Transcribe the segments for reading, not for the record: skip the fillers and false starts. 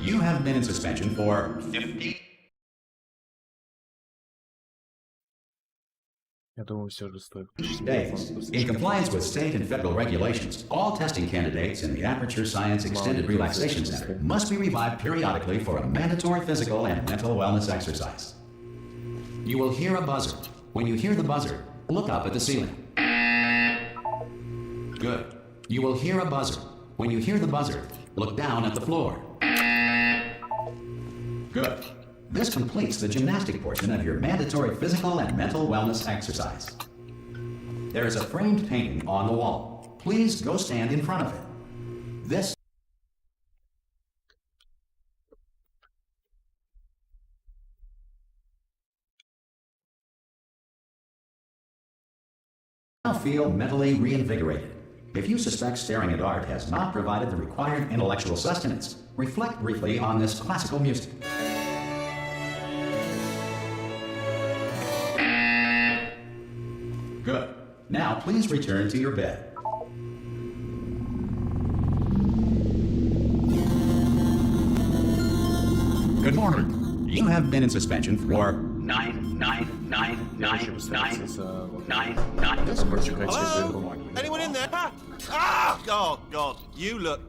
you have been in suspension for 50. Я думаю, все же стоит. Days. In compliance with state and federal regulations, all testing candidates in the Aperture Science Extended Relaxation Center must be revived periodically for a mandatory physical and mental wellness exercise. You will hear a buzzer. When you hear the buzzer, look up at the ceiling. Good. You will hear a buzzer. When you hear the buzzer, look down at the floor. Good. This completes the gymnastic portion of your mandatory physical and mental wellness exercise. There is a framed painting on the wall. Please go stand in front of it. This now feel mentally reinvigorated. If you suspect staring at art has not provided the required intellectual sustenance, reflect briefly on this classical music. Good. Now please return to your bed. Good morning. You have been in suspension for 9999999. Anyone in there? Ah! Oh God, you look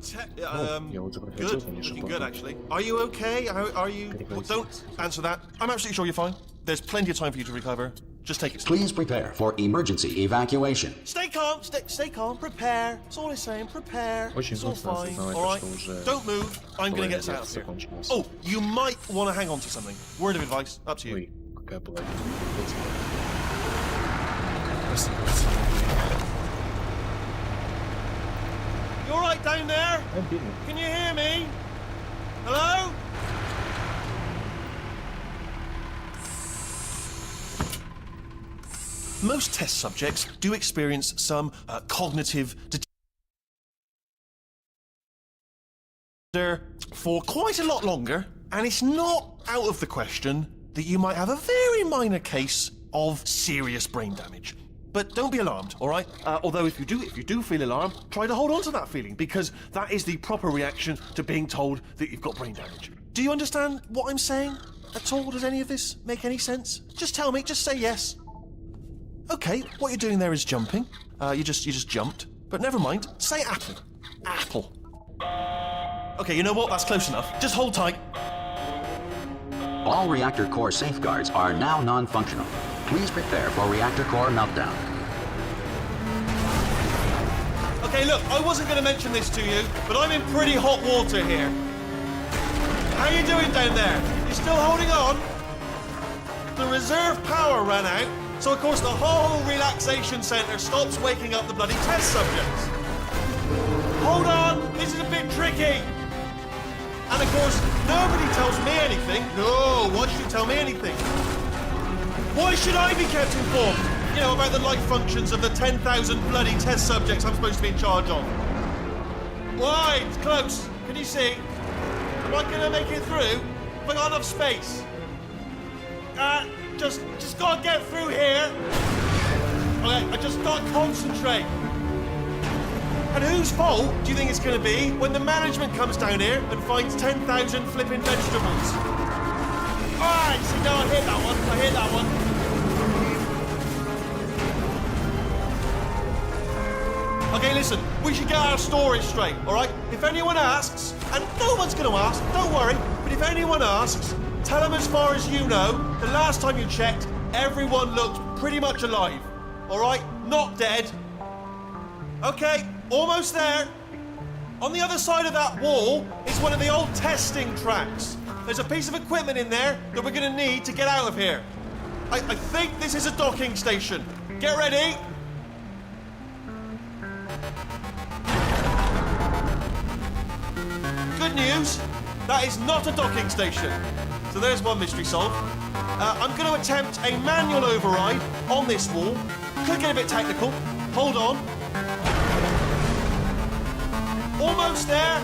good. Looking good, actually. Are you okay? Are you? Well, don't answer that. I'm absolutely sure you're fine. There's plenty of time for you to recover. Just take it slow. Please prepare for emergency evacuation. Stay calm. Stay calm. Prepare. That's all I'm saying. Prepare. It's all fine. All right. Don't move. I'm gonna get us out of here. Oh, you might want to hang on to something. Word of advice. Up to you. Ой, какая была. You all right down there? Can you hear me? Hello? Most test subjects do experience some cognitive for quite a lot longer, and it's not out of the question that you might have a very minor case of serious brain damage. But don't be alarmed, all right? Although if you do feel alarmed, try to hold on to that feeling, because that is the proper reaction to being told that you've got brain damage. Do you understand what I'm saying at all? Does any of this make any sense? Just tell me, just say yes. Okay, what you're doing there is jumping. You just jumped. But never mind, say apple. Apple. Okay, you know what? That's close enough. Just hold tight. All reactor core safeguards are now non-functional. Please prepare for reactor core meltdown. Okay, look, I wasn't going to mention this to you, but I'm in pretty hot water here. How you doing down there? You still holding on? The reserve power ran out, so of course the whole relaxation centre stops waking up the bloody test subjects. Hold on, this is a bit tricky. And of course, nobody tells me anything. No, why should you tell me anything? Why should I be kept informed? You know, about the life functions of the 10,000 bloody test subjects I'm supposed to be in charge of. Why? It's close. Can you see? Am I gonna make it through? Have I got enough space? Just gotta get through here. Okay, I just gotta concentrate. And whose fault do you think it's gonna be when the management comes down here and finds 10,000 flipping vegetables? Alright, see, no, I hit that one. Okay, listen, we should get our stories straight, alright? If anyone asks, and no one's gonna ask, don't worry, but if anyone asks, tell them as far as you know, the last time you checked, everyone looked pretty much alive, alright? Not dead. Okay, almost there. On the other side of that wall is one of the old testing tracks. There's a piece of equipment in there that we're gonna need to get out of here. I think this is a docking station. Get ready. Good news, that is not a docking station. So there's one mystery solved. I'm going to attempt a manual override on this wall. Could get a bit technical. Hold on. Almost there.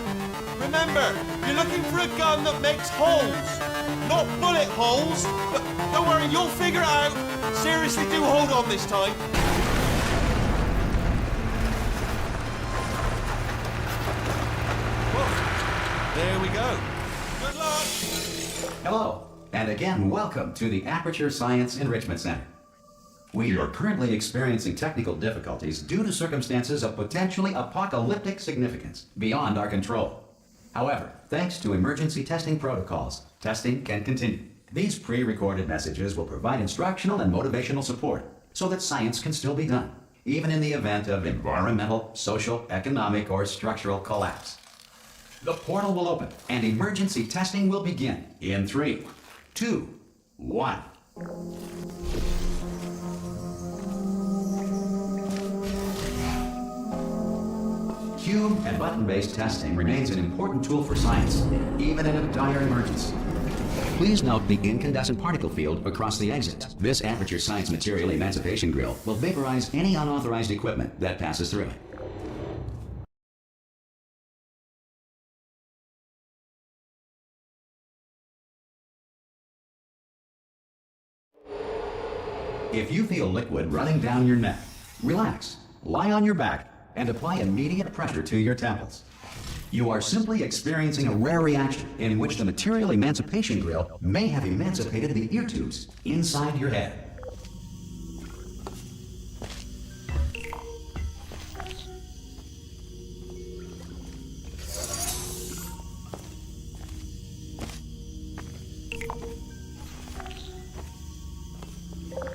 Remember, you're looking for a gun that makes holes. Not bullet holes, but don't worry, you'll figure it out. Seriously, do hold on this time. There we go. Good Hello, and again, welcome to the Aperture Science Enrichment Center. We are currently experiencing technical difficulties due to circumstances of potentially apocalyptic significance beyond our control. However, thanks to emergency testing protocols, testing can continue. These pre-recorded messages will provide instructional and motivational support so that science can still be done, even in the event of environmental, social, economic, or structural collapse. The portal will open and emergency testing will begin in 3, 2, 1. Cube and button-based testing remains an important tool for science, even in a dire emergency. Please note the incandescent particle field across the exit. This Aperture Science Material Emancipation Grill will vaporize any unauthorized equipment that passes through it. If you feel liquid running down your neck, relax, lie on your back, and apply immediate pressure to your temples. You are simply experiencing a rare reaction in which the Material Emancipation Grill may have emancipated the ear tubes inside your head.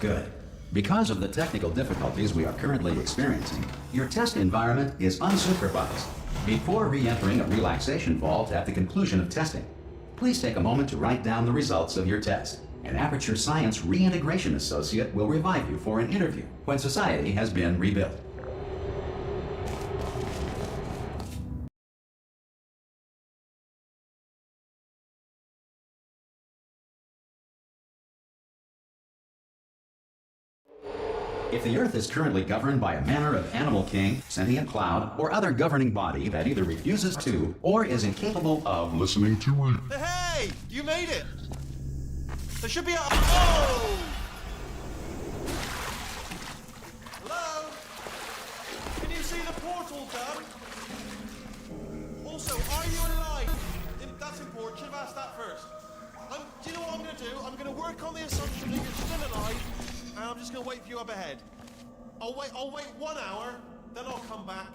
Good. Because of the technical difficulties we are currently experiencing, your test environment is unsupervised. Before re-entering a relaxation vault at the conclusion of testing, please take a moment to write down the results of your test. An Aperture Science Reintegration Associate will revive you for an interview when society has been rebuilt. If the Earth is currently governed by a manner of animal king, sentient cloud, or other governing body that either refuses to or is incapable of listening to it. Hey! You made it! There should be a... Oh! Hello? Can you see the portal done? Also, are you alive? That's important. Should have asked that first. Do you know what I'm going to do? I'm going to work on the assumption that you're still alive, and I'm just going to wait for you up ahead. I'll wait 1 hour, then I'll come back,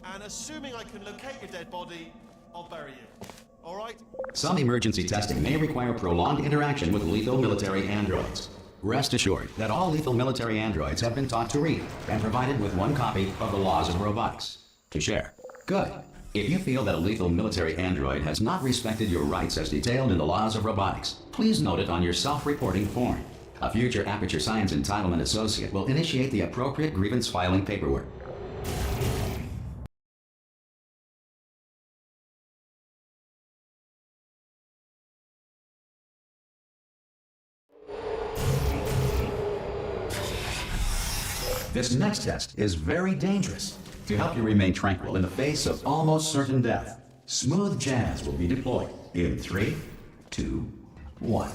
and assuming I can locate your dead body, I'll bury you. All right? Some emergency testing may require prolonged interaction with lethal military androids. Rest assured that all lethal military androids have been taught to read and provided with 1 copy of the Laws of Robotics to share. Good. If you feel that a lethal military android has not respected your rights as detailed in the Laws of Robotics, please note it on your self-reporting form. A future Aperture Science Entitlement Associate will initiate the appropriate grievance filing paperwork. This next test is very dangerous. To help you remain tranquil in the face of almost certain death, smooth jazz will be deployed in 3, 2, 1.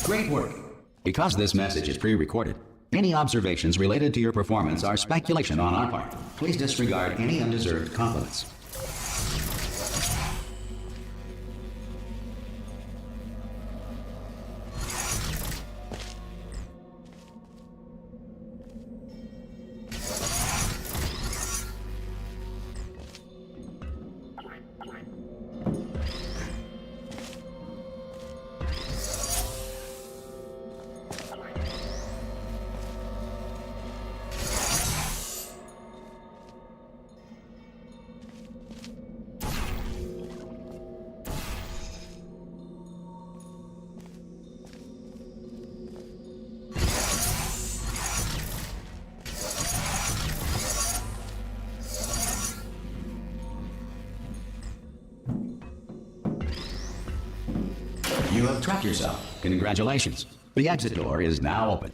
Great work. Because this message is pre-recorded, any observations related to your performance are speculation on our part. Please disregard any undeserved compliments. You have trapped yourself. Congratulations. The exit door is now open.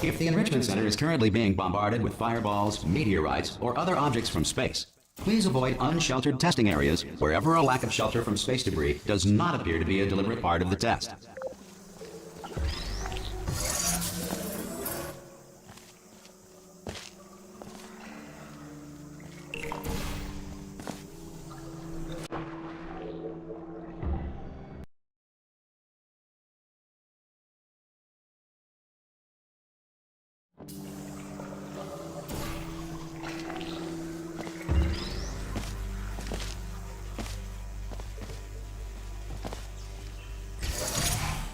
If the Enrichment Center is currently being bombarded with fireballs, meteorites, or other objects from space, please avoid unsheltered testing areas wherever a lack of shelter from space debris does not appear to be a deliberate part of the test.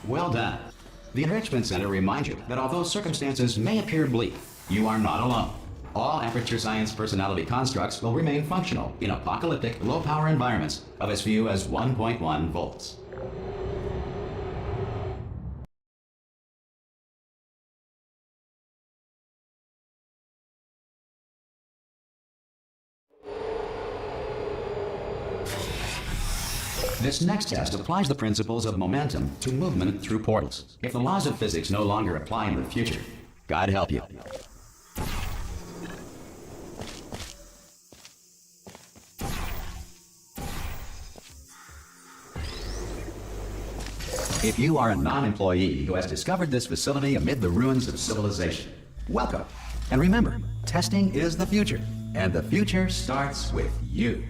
Well done. The Enrichment Center reminds you that although circumstances may appear bleak, you are not alone. All Aperture Science personality constructs will remain functional in apocalyptic, low-power environments of as few as 1.1 volts. This next test applies the principles of momentum to movement through portals. If the laws of physics no longer apply in the future, God help you. If you are a non-employee who has discovered this facility amid the ruins of civilization, welcome. And remember, testing is the future, and the future starts with you.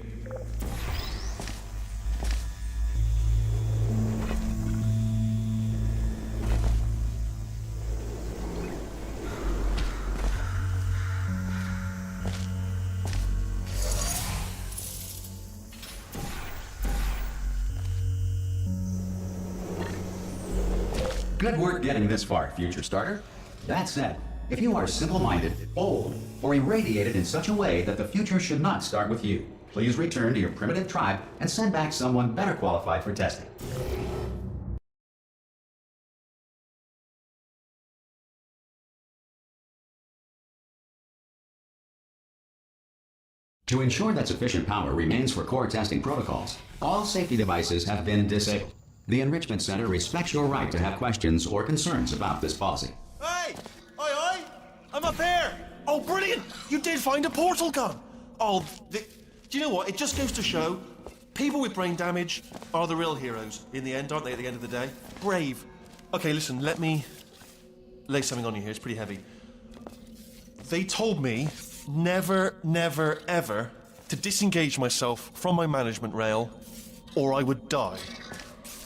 Good work getting this far, future starter. That said, if you are simple-minded, old, or irradiated in such a way that the future should not start with you, please return to your primitive tribe and send back someone better qualified for testing. To ensure that sufficient power remains for core testing protocols, all safety devices have been disabled. The Enrichment Center respects your right to have questions or concerns about this policy. Hey! Oi, oi! I'm up here! Oh, brilliant! You did find a portal gun! Oh, do you know what? It just goes to show, people with brain damage are the real heroes in the end, aren't they, at the end of the day? Brave. Okay, listen, let me lay something on you here. It's pretty heavy. They told me never, never, ever to disengage myself from my management rail or I would die.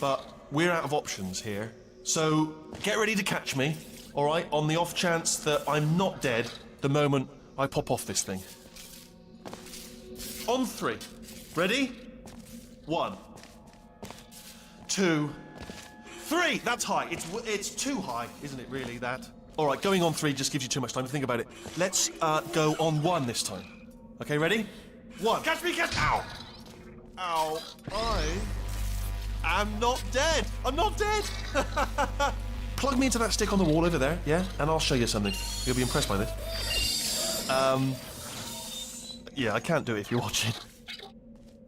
But we're out of options here, so get ready to catch me, all right, on the off chance that I'm not dead the moment I pop off this thing. On 3. Ready? 1, 2, 3. That's high. It's too high, isn't it, really, that? All right, going on 3 just gives you too much time to think about it. Let's go on 1 this time. Okay, ready? 1. Catch me, catch... Ow! Ow. I'm not dead. I'm not dead. Plug me into that stick on the wall over there, yeah? And I'll show you something. You'll be impressed by this. Yeah, I can't do it if you're watching.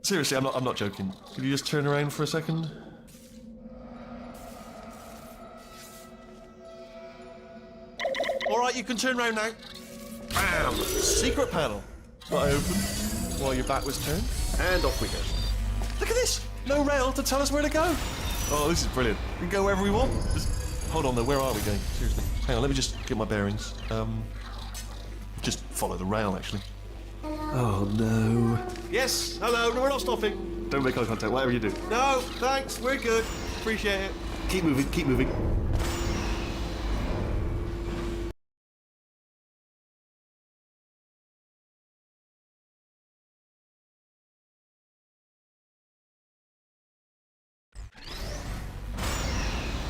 Seriously, I'm not joking. Could you just turn around for a second? All right, you can turn around now. Bam! Secret panel. That I opened while your back was turned, and off we go. Look at this. No rail to tell us where to go. Oh, this is brilliant. We can go wherever we want. Just hold on though, where are we going? Seriously. Hang on, let me just get my bearings. Just follow the rail, actually. Oh, no. Yes, hello, no, we're not stopping. Don't make eye contact, whatever you do. No, thanks, we're good. Appreciate it. Keep moving, keep moving.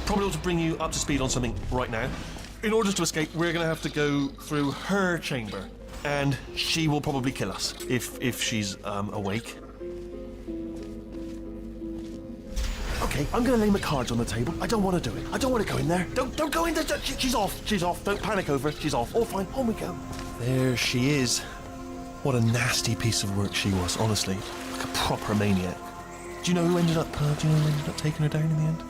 Probably ought to bring you up to speed on something right now. In order to escape, we're going to have to go through her chamber, and she will probably kill us if she's awake. Okay, I'm going to lay my cards on the table. I don't want to do it. I don't want to go in there. Don't go in there. She's off. She's off. Don't panic over it. She's off. All fine. On we go. There she is. What a nasty piece of work she was, honestly. Like a proper maniac. Do you know who ended up taking her down in the end?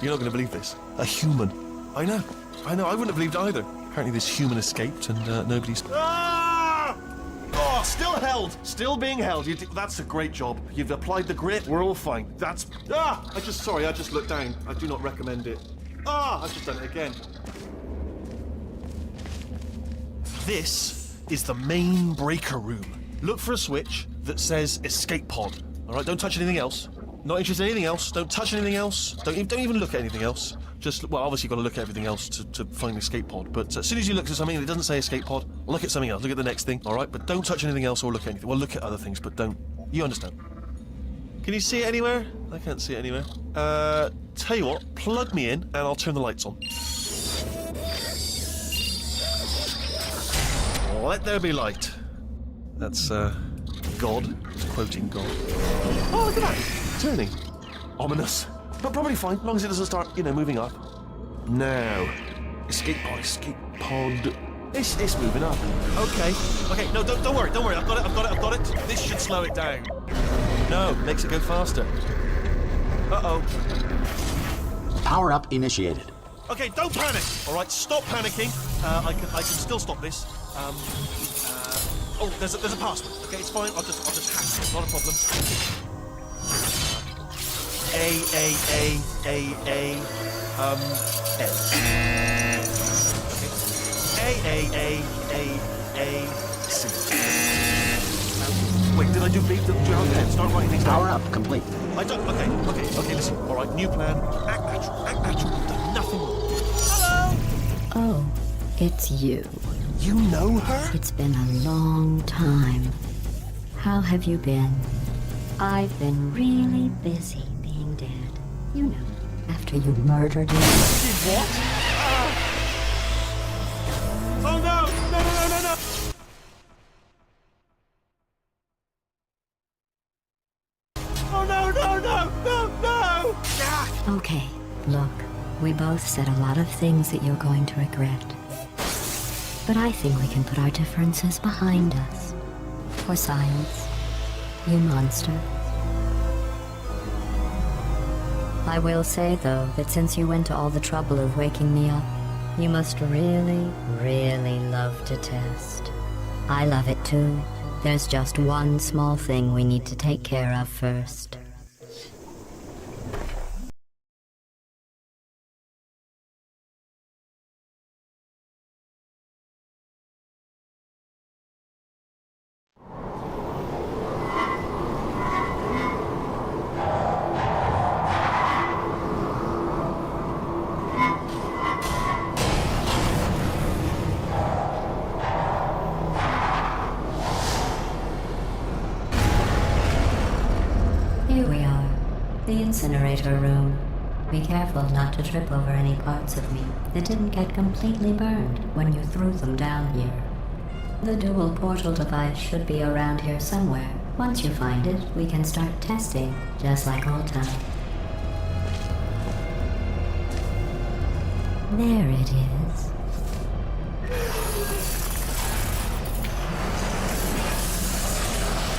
You're not going to believe this. A human. I know. I wouldn't have believed either. Apparently this human escaped and nobody's... Ah! Oh, still held. Still being held. That's a great job. You've applied the grit. We're all fine. That's... Ah! I just looked down. I do not recommend it. Ah! I've just done it again. This is the main breaker room. Look for a switch that says escape pod. All right, don't touch anything else. Not interested in anything else. Don't touch anything else. Don't even look at anything else. Just, well, obviously you've got to look at everything else to find the escape pod. But as soon as you look at something and it doesn't say escape pod, look at something else. Look at the next thing, all right? But don't touch anything else or look at anything. Well, look at other things, but don't. You understand. Can you see it anywhere? I can't see it anywhere. Tell you what, plug me in and I'll turn the lights on. Let there be light. That's, God. It's quoting God. Oh, look at that. Turning. Ominous. But probably fine, as long as it doesn't start, moving up. Now. Escape pod. It's moving up. Okay. No, don't worry. I've got it. This should slow it down. No, makes it go faster. Uh-oh. Power up initiated. Okay, don't panic. All right, stop panicking. I can still stop this. Oh, there's a password. Okay, it's fine. I'll just hack it. Not a problem. C. Wait, did I do B? Do you have pen? Start writing things down. Power up complete. I don't. Okay. Listen. All right, new plan. Act natural. You've done nothing wrong. Hello. Oh, it's you. You know her? It's been a long time. How have you been? I've been really busy being dead. You know, after you murdered me. Did what? Oh no! No! Oh no! Ah! Okay, look, we both said a lot of things that you're going to regret. But I think we can put our differences behind us. For science, you monster. I will say, though, that since you went to all the trouble of waking me up, you must really, really love to test. I love it too. There's just one small thing we need to take care of first. Here we are, the incinerator room. Be careful not to trip over any parts of me that didn't get completely burned when you threw them down here. The dual portal device should be around here somewhere. Once you find it, we can start testing, just like old times. There it is.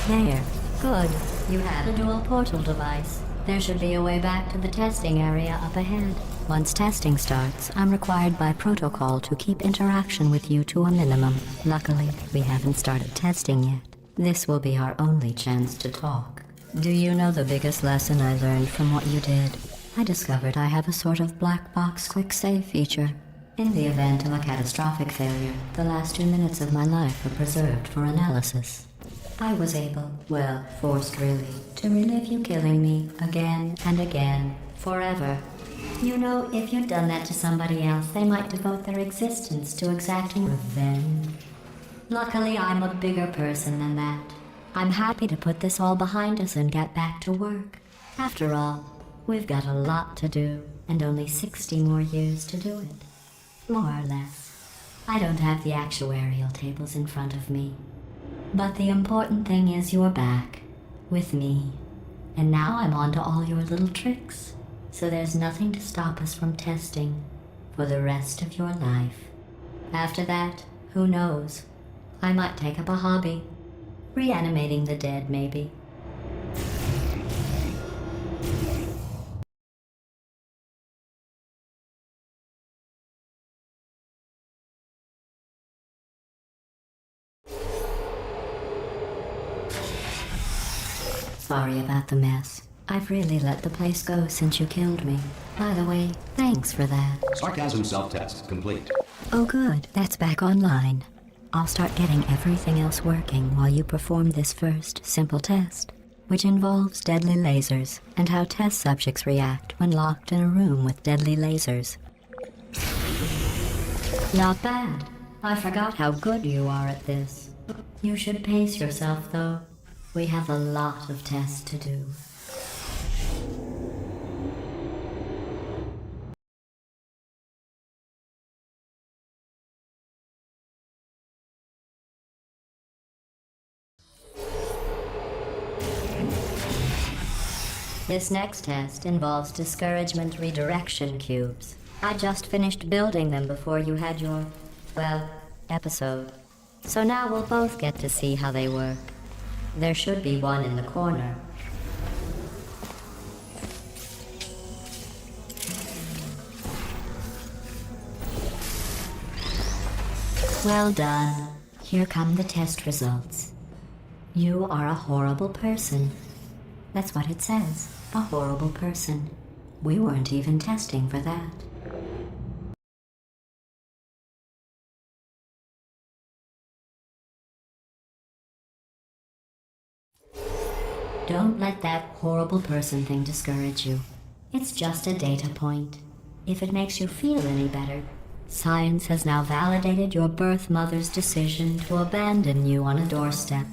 There. Good. You have the dual portal device. There should be a way back to the testing area up ahead. Once testing starts, I'm required by protocol to keep interaction with you to a minimum. Luckily, we haven't started testing yet. This will be our only chance to talk. Do you know the biggest lesson I learned from what you did? I discovered I have a sort of black box quick save feature. In the event of a catastrophic failure, the last 2 minutes of my life are preserved for analysis. I was able, well, forced really, to relive you killing me again and again, forever. You know, if you'd done that to somebody else, they might devote their existence to exacting revenge. Luckily, I'm a bigger person than that. I'm happy to put this all behind us and get back to work. After all, we've got a lot to do, and only 60 more years to do it. More or less. I don't have the actuarial tables in front of me. But the important thing is you're back, with me. And now I'm on to all your little tricks. So there's nothing to stop us from testing for the rest of your life. After that, who knows? I might take up a hobby. Reanimating the dead, maybe. Sorry about the mess. I've really let the place go since you killed me. By the way, thanks for that. Sarcasm self-test complete. Oh good, that's back online. I'll start getting everything else working while you perform this first, simple test, which involves deadly lasers and how test subjects react when locked in a room with deadly lasers. Not bad. I forgot how good you are at this. You should pace yourself, though. We have a lot of tests to do. This next test involves discouragement redirection cubes. I just finished building them before you had your, well, episode. So now we'll both get to see how they work. There should be one in the corner. Well done. Here come the test results. You are a horrible person. That's what it says. A horrible person. We weren't even testing for that. Don't let that horrible person thing discourage you. It's just a data point. If it makes you feel any better, science has now validated your birth mother's decision to abandon you on a doorstep.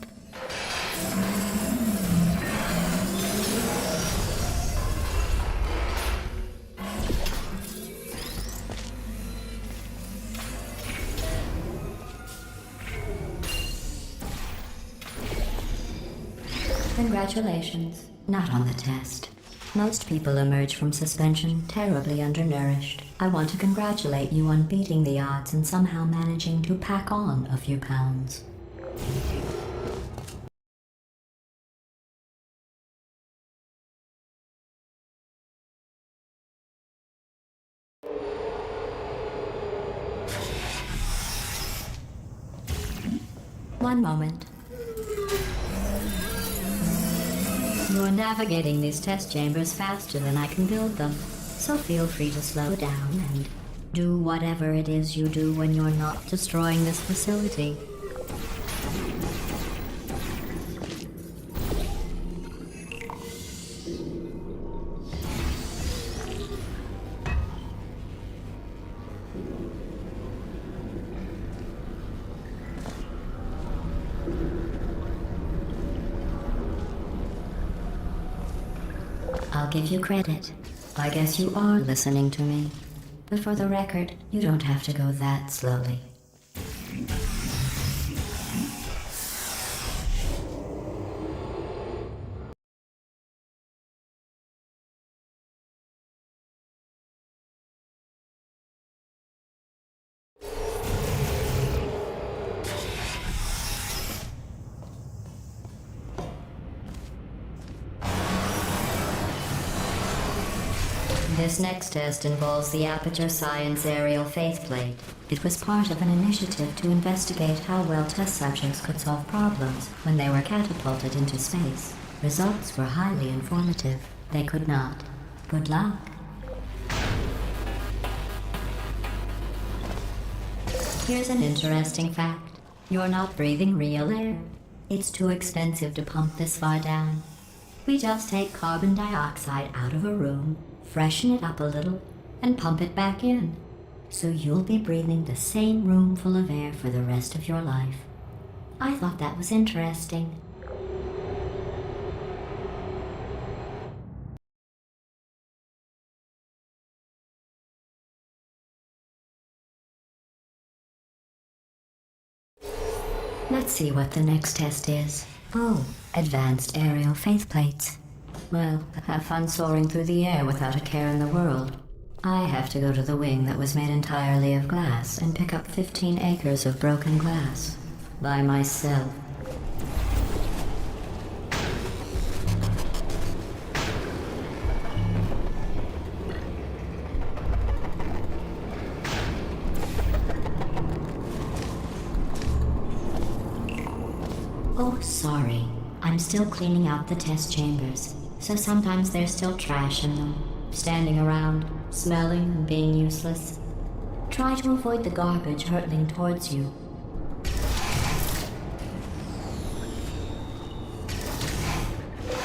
Congratulations. Not on the test. Most people emerge from suspension terribly undernourished. I want to congratulate you on beating the odds and somehow managing to pack on a few pounds. One moment. You're navigating these test chambers faster than I can build them, so feel free to slow down and do whatever it is you do when you're not destroying this facility. I'll give you credit. I guess you are listening to me. But for the record, you don't have to go that slowly. This next test involves the Aperture Science Aerial Faithplate. It was part of an initiative to investigate how well test subjects could solve problems when they were catapulted into space. Results were highly informative. They could not. Good luck. Here's an interesting fact. You're not breathing real air. It's too expensive to pump this far down. We just take carbon dioxide out of a room, freshen it up a little, and pump it back in. So you'll be breathing the same room full of air for the rest of your life. I thought that was interesting. Let's see what the next test is. Oh, advanced aerial faithplates. Well, have fun soaring through the air without a care in the world. I have to go to the wing that was made entirely of glass and pick up 15 acres of broken glass. By myself. Oh, sorry. I'm still cleaning out the test chambers, so sometimes there's still trash in them, standing around, smelling and being useless. Try to avoid the garbage hurtling towards you.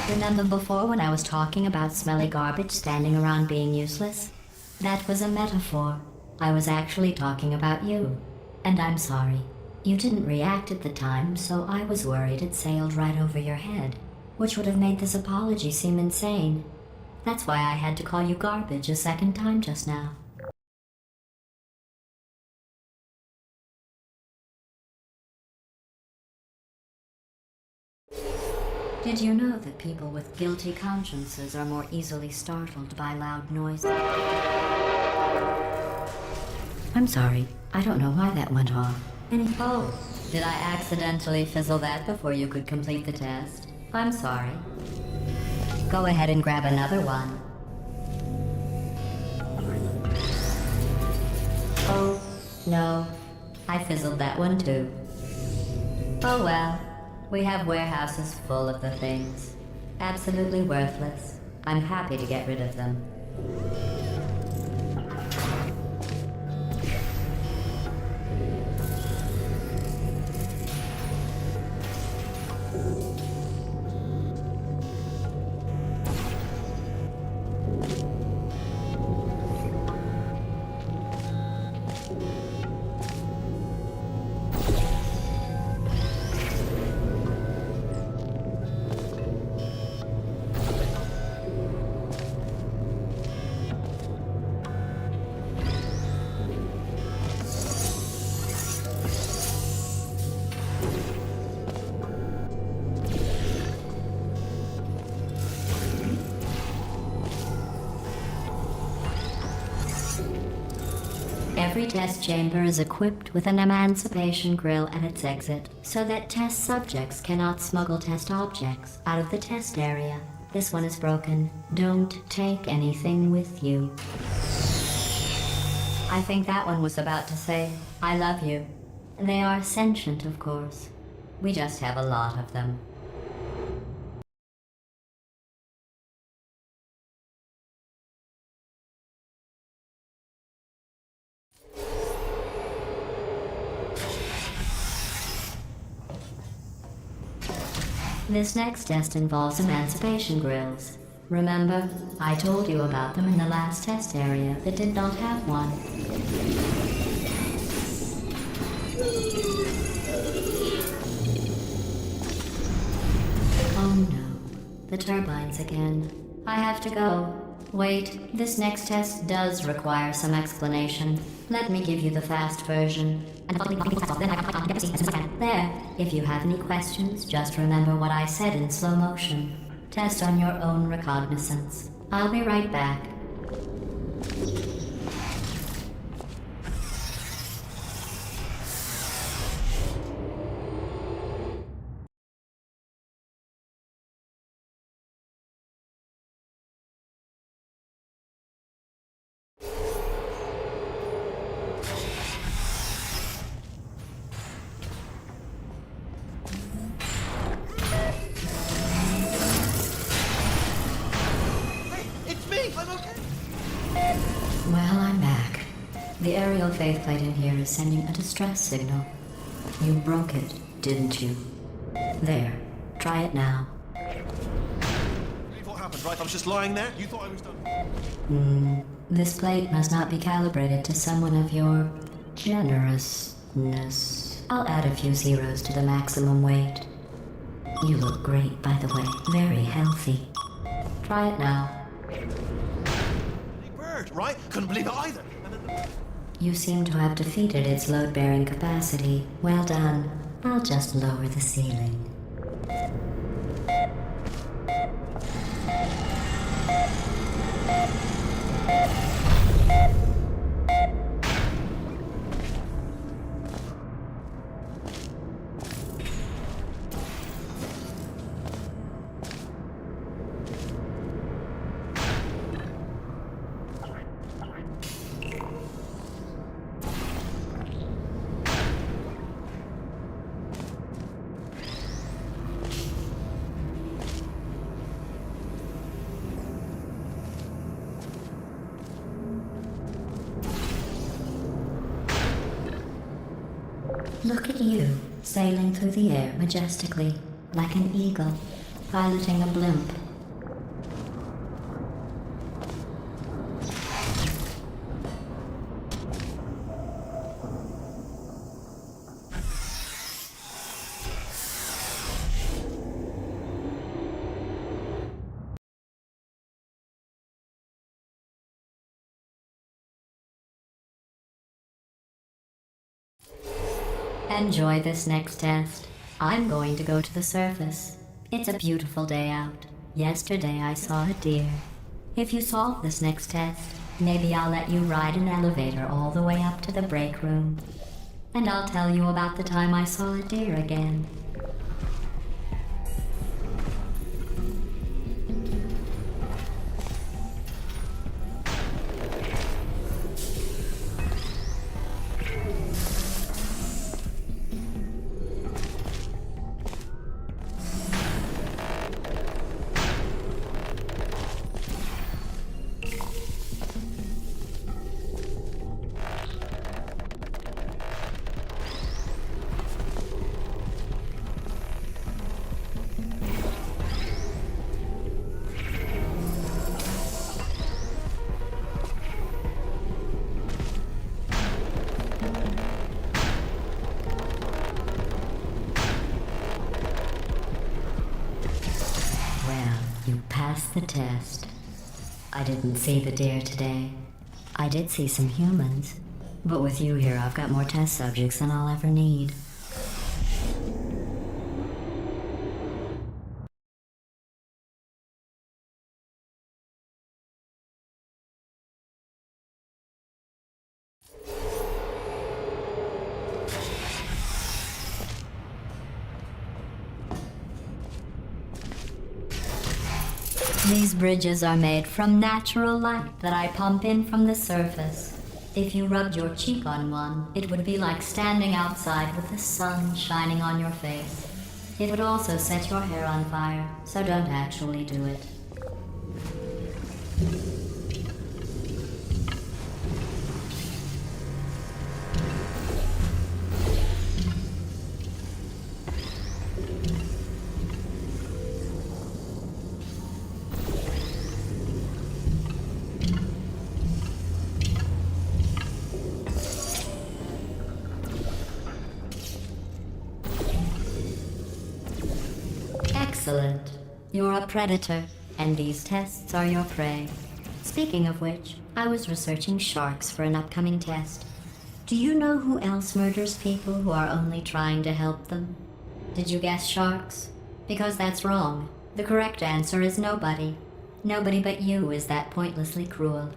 Remember before when I was talking about smelly garbage standing around being useless? That was a metaphor. I was actually talking about you. And I'm sorry. You didn't react at the time, so I was worried it sailed right over your head, which would have made this apology seem insane. That's why I had to call you garbage a second time just now. Did you know that people with guilty consciences are more easily startled by loud noises? I'm sorry. I don't know why that went off. Oh, did I accidentally fizzle that before you could complete the test? I'm sorry. Go ahead and grab another one. Oh, no. I fizzled that one too. Oh well. We have warehouses full of the things. Absolutely worthless. I'm happy to get rid of them. Every test chamber is equipped with an emancipation grill at its exit, so that test subjects cannot smuggle test objects out of the test area. This one is broken. Don't take anything with you. I think that one was about to say, I love you. They are sentient, of course. We just have a lot of them. This next test involves emancipation grills. Remember, I told you about them in the last test area that did not have one. Oh no, the turbines again. I have to go. Wait, this next test does require some explanation. Let me give you the fast version. There. If you have any questions, just remember what I said in slow motion. Test on your own recognizance. I'll be right back. Well, I'm back. The aerial faith plate in here is sending a distress signal. You broke it, didn't you? There. Try it now. What happened, right? I was just lying there. You thought I was done. This plate must not be calibrated to someone of your generousness. I'll add a few zeros to the maximum weight. You look great, by the way. Very healthy. Try it now. Bird, right? Couldn't believe it either. You seem to have defeated its load-bearing capacity. Well done. I'll just lower the ceiling. Look at you, sailing through the air majestically, like an eagle, piloting a blimp. Enjoy this next test. I'm going to go to the surface. It's a beautiful day out. Yesterday I saw a deer. If you solve this next test, maybe I'll let you ride an elevator all the way up to the break room. And I'll tell you about the time I saw a deer again. You passed the test. I didn't see the deer today. I did see some humans. But with you here, I've got more test subjects than I'll ever need. These bridges are made from natural light that I pump in from the surface. If you rubbed your cheek on one, it would be like standing outside with the sun shining on your face. It would also set your hair on fire, so don't actually do it. Excellent. You're a predator, and these tests are your prey. Speaking of which, I was researching sharks for an upcoming test. Do you know who else murders people who are only trying to help them? Did you guess sharks? Because that's wrong. The correct answer is nobody. Nobody but you is that pointlessly cruel.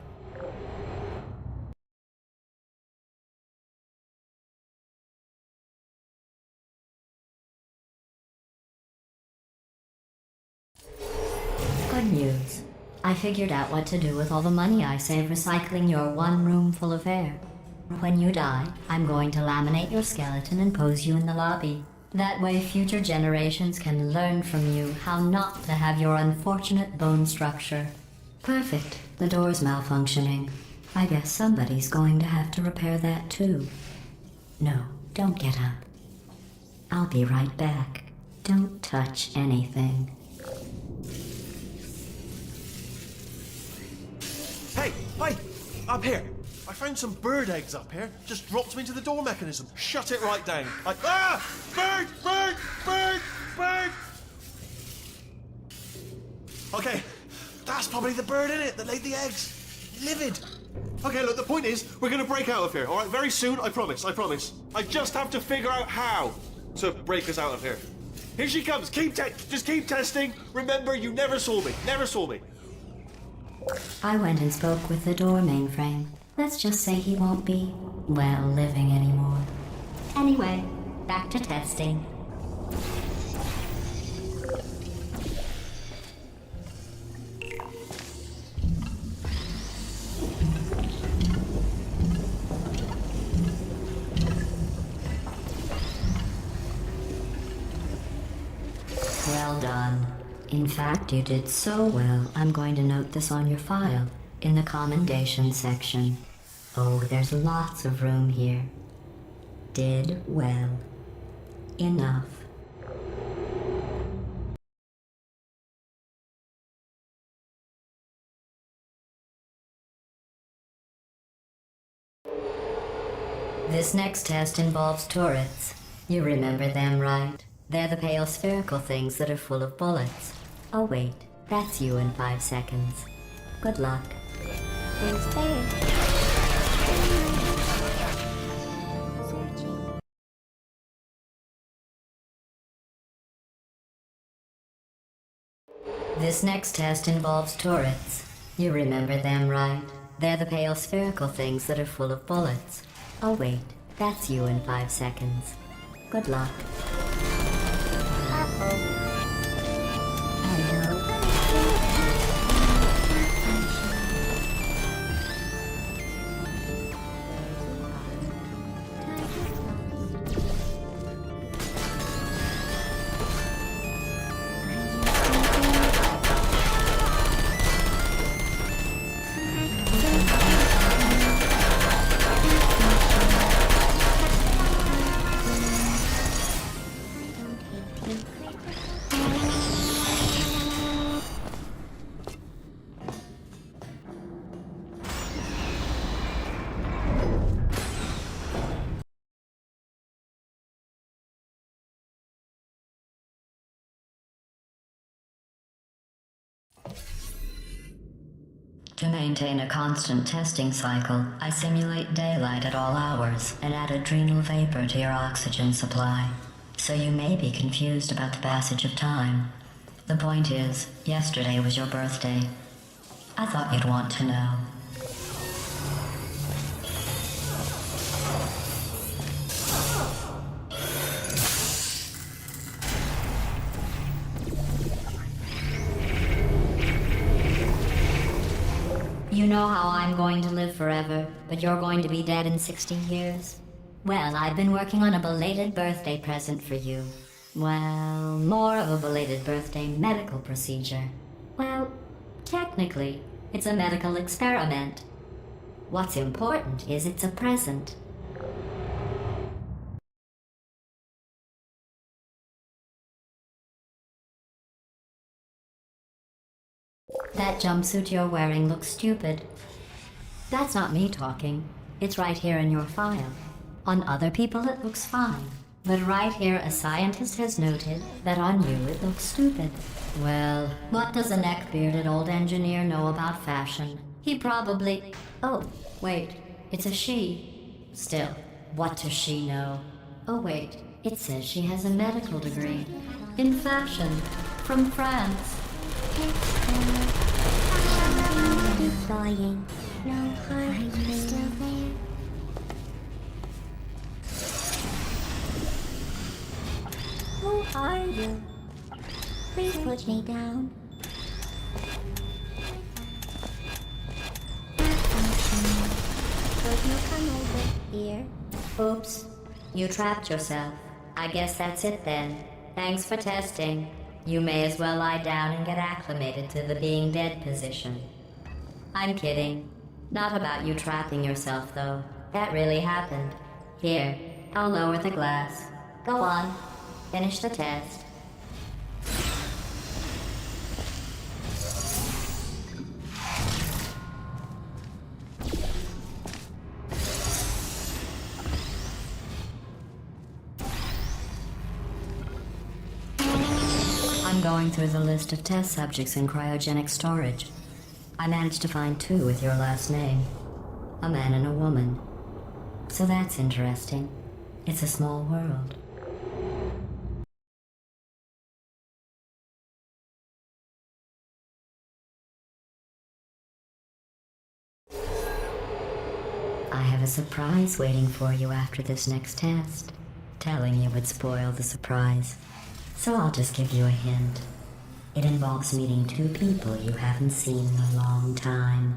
Good news. I figured out what to do with all the money I save recycling your one room full of air. When you die, I'm going to laminate your skeleton and pose you in the lobby. That way future generations can learn from you how not to have your unfortunate bone structure. Perfect. The door's malfunctioning. I guess somebody's going to have to repair that too. No, don't get up. I'll be right back. Don't touch anything. Hey, up here. I found some bird eggs up here. Just dropped them into the door mechanism. Shut it right down. Bird! Okay, that's probably the bird in it that laid the eggs. Livid. Okay, look, the point is, we're gonna break out of here, all right? Very soon, I promise. I just have to figure out how to break us out of here. Here she comes. Just keep testing. Remember, you never saw me. I went and spoke with the door mainframe. Let's just say he won't be, well, living anymore. Anyway, back to testing. Well done. In fact, you did so well, I'm going to note this on your file, in the commendation section. Oh, there's lots of room here. Did well. Enough. This next test involves turrets. You remember them, right? They're the pale spherical things that are full of bullets. Oh wait, that's you in 5 seconds. Good luck. Thanks, babe. This next test involves turrets. You remember them, right? They're the pale spherical things that are full of bullets. Oh wait, that's you in 5 seconds. Good luck. To maintain a constant testing cycle, I simulate daylight at all hours and add adrenal vapor to your oxygen supply. So you may be confused about the passage of time. The point is, yesterday was your birthday. I thought you'd want to know. You know how I'm going to live forever, but you're going to be dead in 60 years? Well, I've been working on a belated birthday present for you. Well, more of a belated birthday medical procedure. Well, technically, it's a medical experiment. What's important is it's a present. That jumpsuit you're wearing looks stupid. That's not me talking. It's right here in your file. On other people it looks fine. But right here a scientist has noted that on you it looks stupid. Well, what does a neck-bearded old engineer know about fashion? He probably... Oh, wait, it's a she. Still, what does she know? Oh wait, it says she has a medical degree. In fashion. From France. Flying. No harm. Are you still there? Who are you? Please put me down. Could you come over here? Oops, you trapped yourself. I guess that's it then. Thanks for testing. You may as well lie down and get acclimated to the being dead position. I'm kidding. Not about you trapping yourself, though. That really happened. Here, I'll lower the glass. Go on. Finish the test. I'm going through the list of test subjects in cryogenic storage. I managed to find 2 with your last name. A man and a woman. So that's interesting. It's a small world. I have a surprise waiting for you after this next test. Telling you would spoil the surprise. So I'll just give you a hint. It involves meeting 2 people you haven't seen in a long time.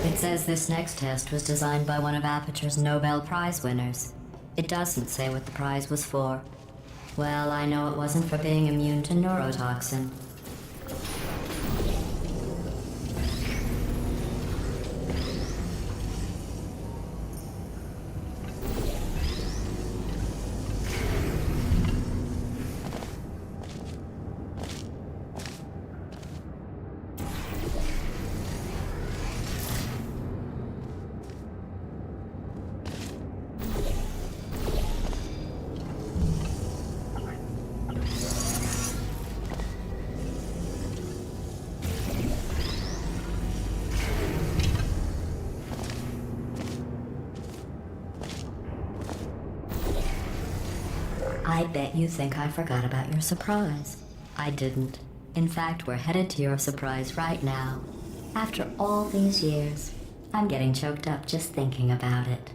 It says this next test was designed by one of Aperture's Nobel Prize winners. It doesn't say what the prize was for. Well, I know it wasn't for being immune to neurotoxin. I bet you think I forgot about your surprise. I didn't. In fact, we're headed to your surprise right now. After all these years, I'm getting choked up just thinking about it.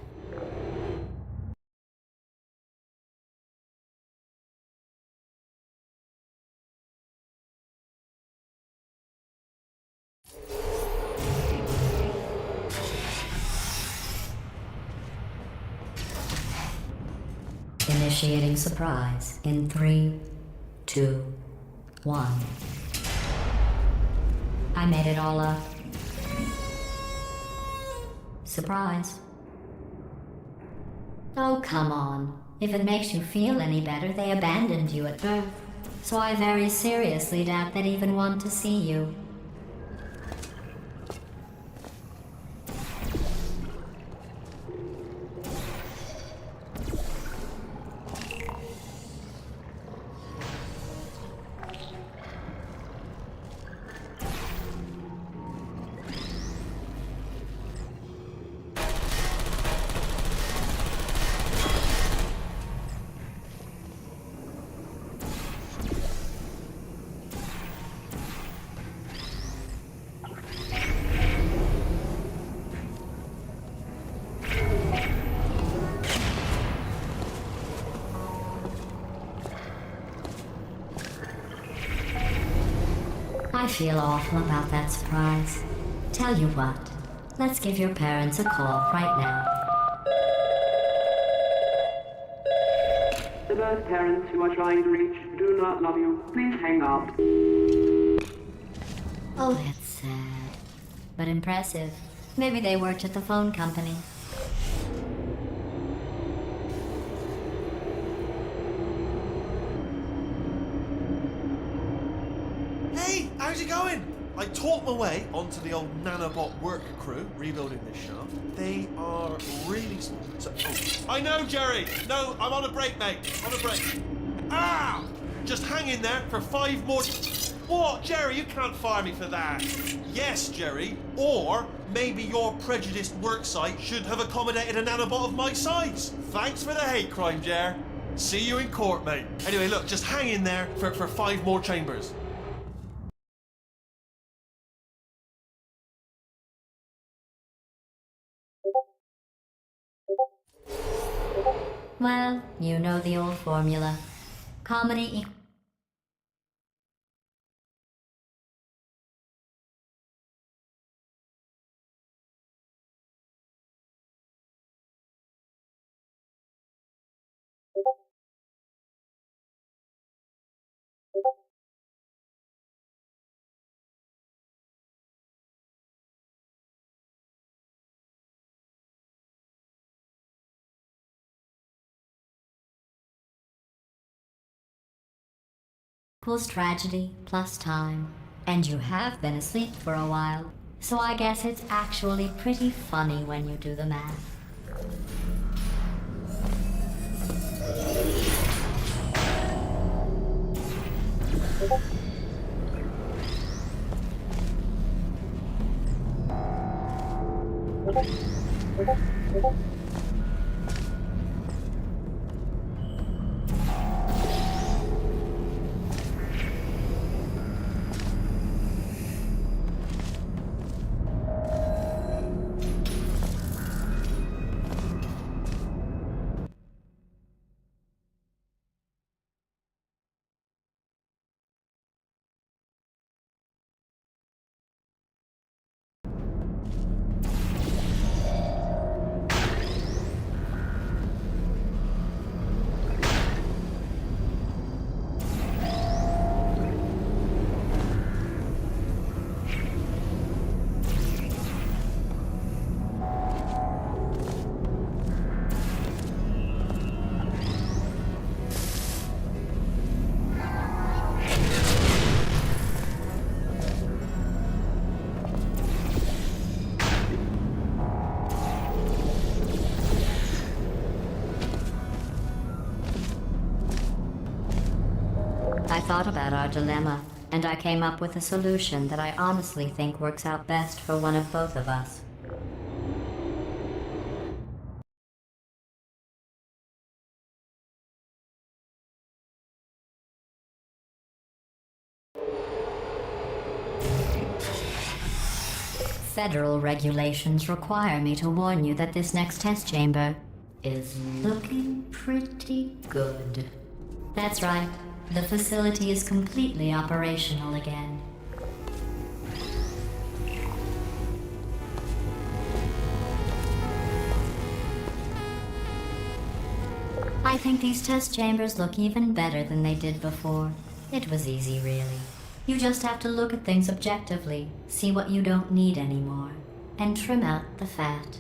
Initiating surprise in 3, 2, 1. I made it all up. Surprise. Oh, come on. If it makes you feel any better, they abandoned you at birth. So I very seriously doubt they'd even want to see you. I feel awful about that surprise. Tell you what, let's give your parents a call right now. The birth parents you are trying to reach do not love you. Please hang up. Oh, that's sad. But impressive. Maybe they worked at the phone company. Hey, how's it going? I talked my way onto the old nanobot work crew rebuilding this shaft. They are really I know, Jerry! No, I'm on a break, mate. On a break. Ah! Just hang in there for 5 more... What? Jerry, you can't fire me for that. Yes, Jerry. Or maybe your prejudiced work site should have accommodated a nanobot of my size. Thanks for the hate crime, Jer. See you in court, mate. Anyway, look, just hang in there for 5 more chambers. Well, you know the old formula. Comedy equals tragedy plus time. And you have been asleep for a while, so I guess it's actually pretty funny when you do the math. I thought about our dilemma, and I came up with a solution that I honestly think works out best for one of both of us. Federal regulations require me to warn you that this next test chamber is looking pretty good. That's right, the facility is completely operational again. I think these test chambers look even better than they did before. It was easy, really. You just have to look at things objectively, see what you don't need anymore, and trim out the fat.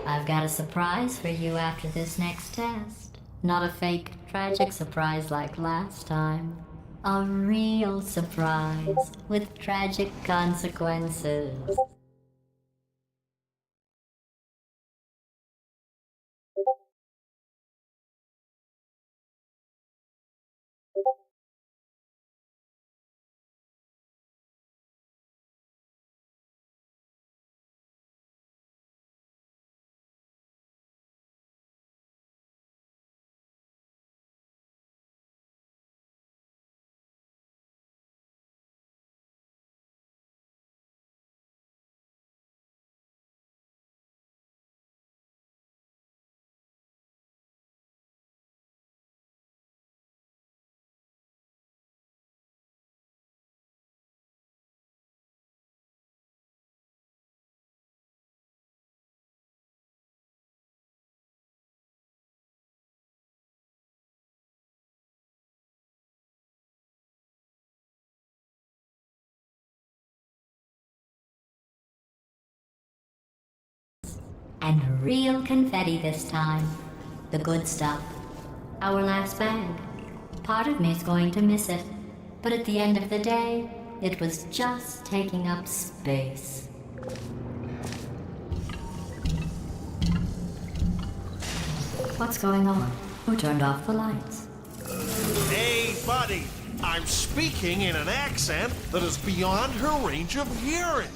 I've got a surprise for you after this next test. Not a fake, tragic surprise like last time. A real surprise with tragic consequences. And real confetti this time. The good stuff. Our last bag. Part of me's going to miss it, but at the end of the day, it was just taking up space. What's going on? Who turned off the lights? Hey, buddy. I'm speaking in an accent that is beyond her range of hearing.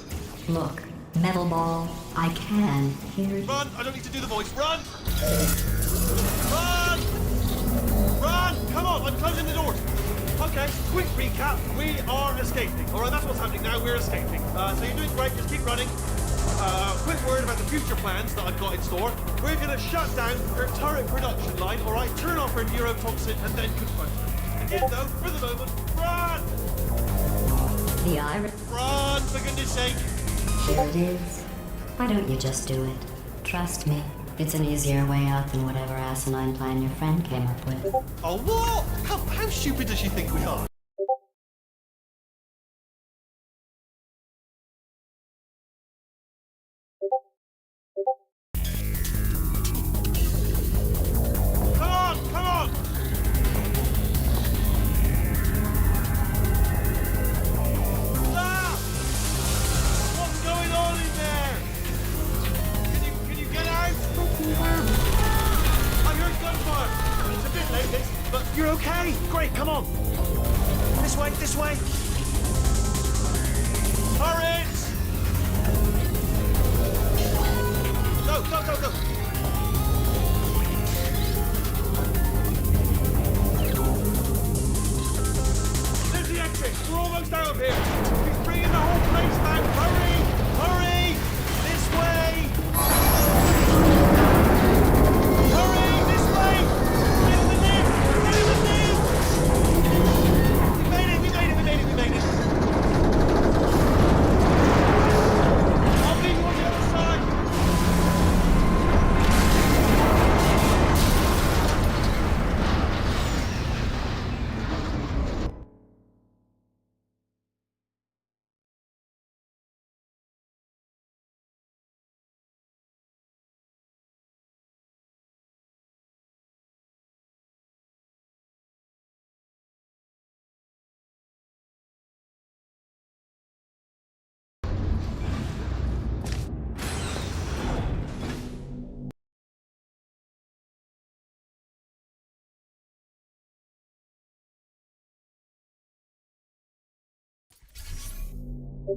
Look, metal ball, I can hear you. Run! I don't need to do the voice. Run! Run! Run! Come on, I'm closing the doors. Okay, quick recap. We are escaping. All right, that's what's happening now. We're escaping. So you're doing great. Just keep running. Quick word about the future plans that I've got in store. We're going to shut down her turret production line, all right? Turn off her neurotoxin and then confront her. Again, though, for the moment, run! The iris. Run, for goodness sake! Here it is. Why don't you just do it? Trust me, it's an easier way out than whatever asinine plan your friend came up with. Oh, what? How stupid does she think we are? Come on, come on! Ah! What's going on in there? Can you get out? I heard gunfire. It's a bit late, this, but you're okay. Great, come on. This way, this way. Turrets! Go, go, go, go. There's the exit. We're almost out of here. He's bringing the whole place down. Hurry! Hurry! This way! Hurry! This way! Get in the lift! Get in the lift! We made it! We made it! We made it! We made it! I'll meet you on the other side! Ah,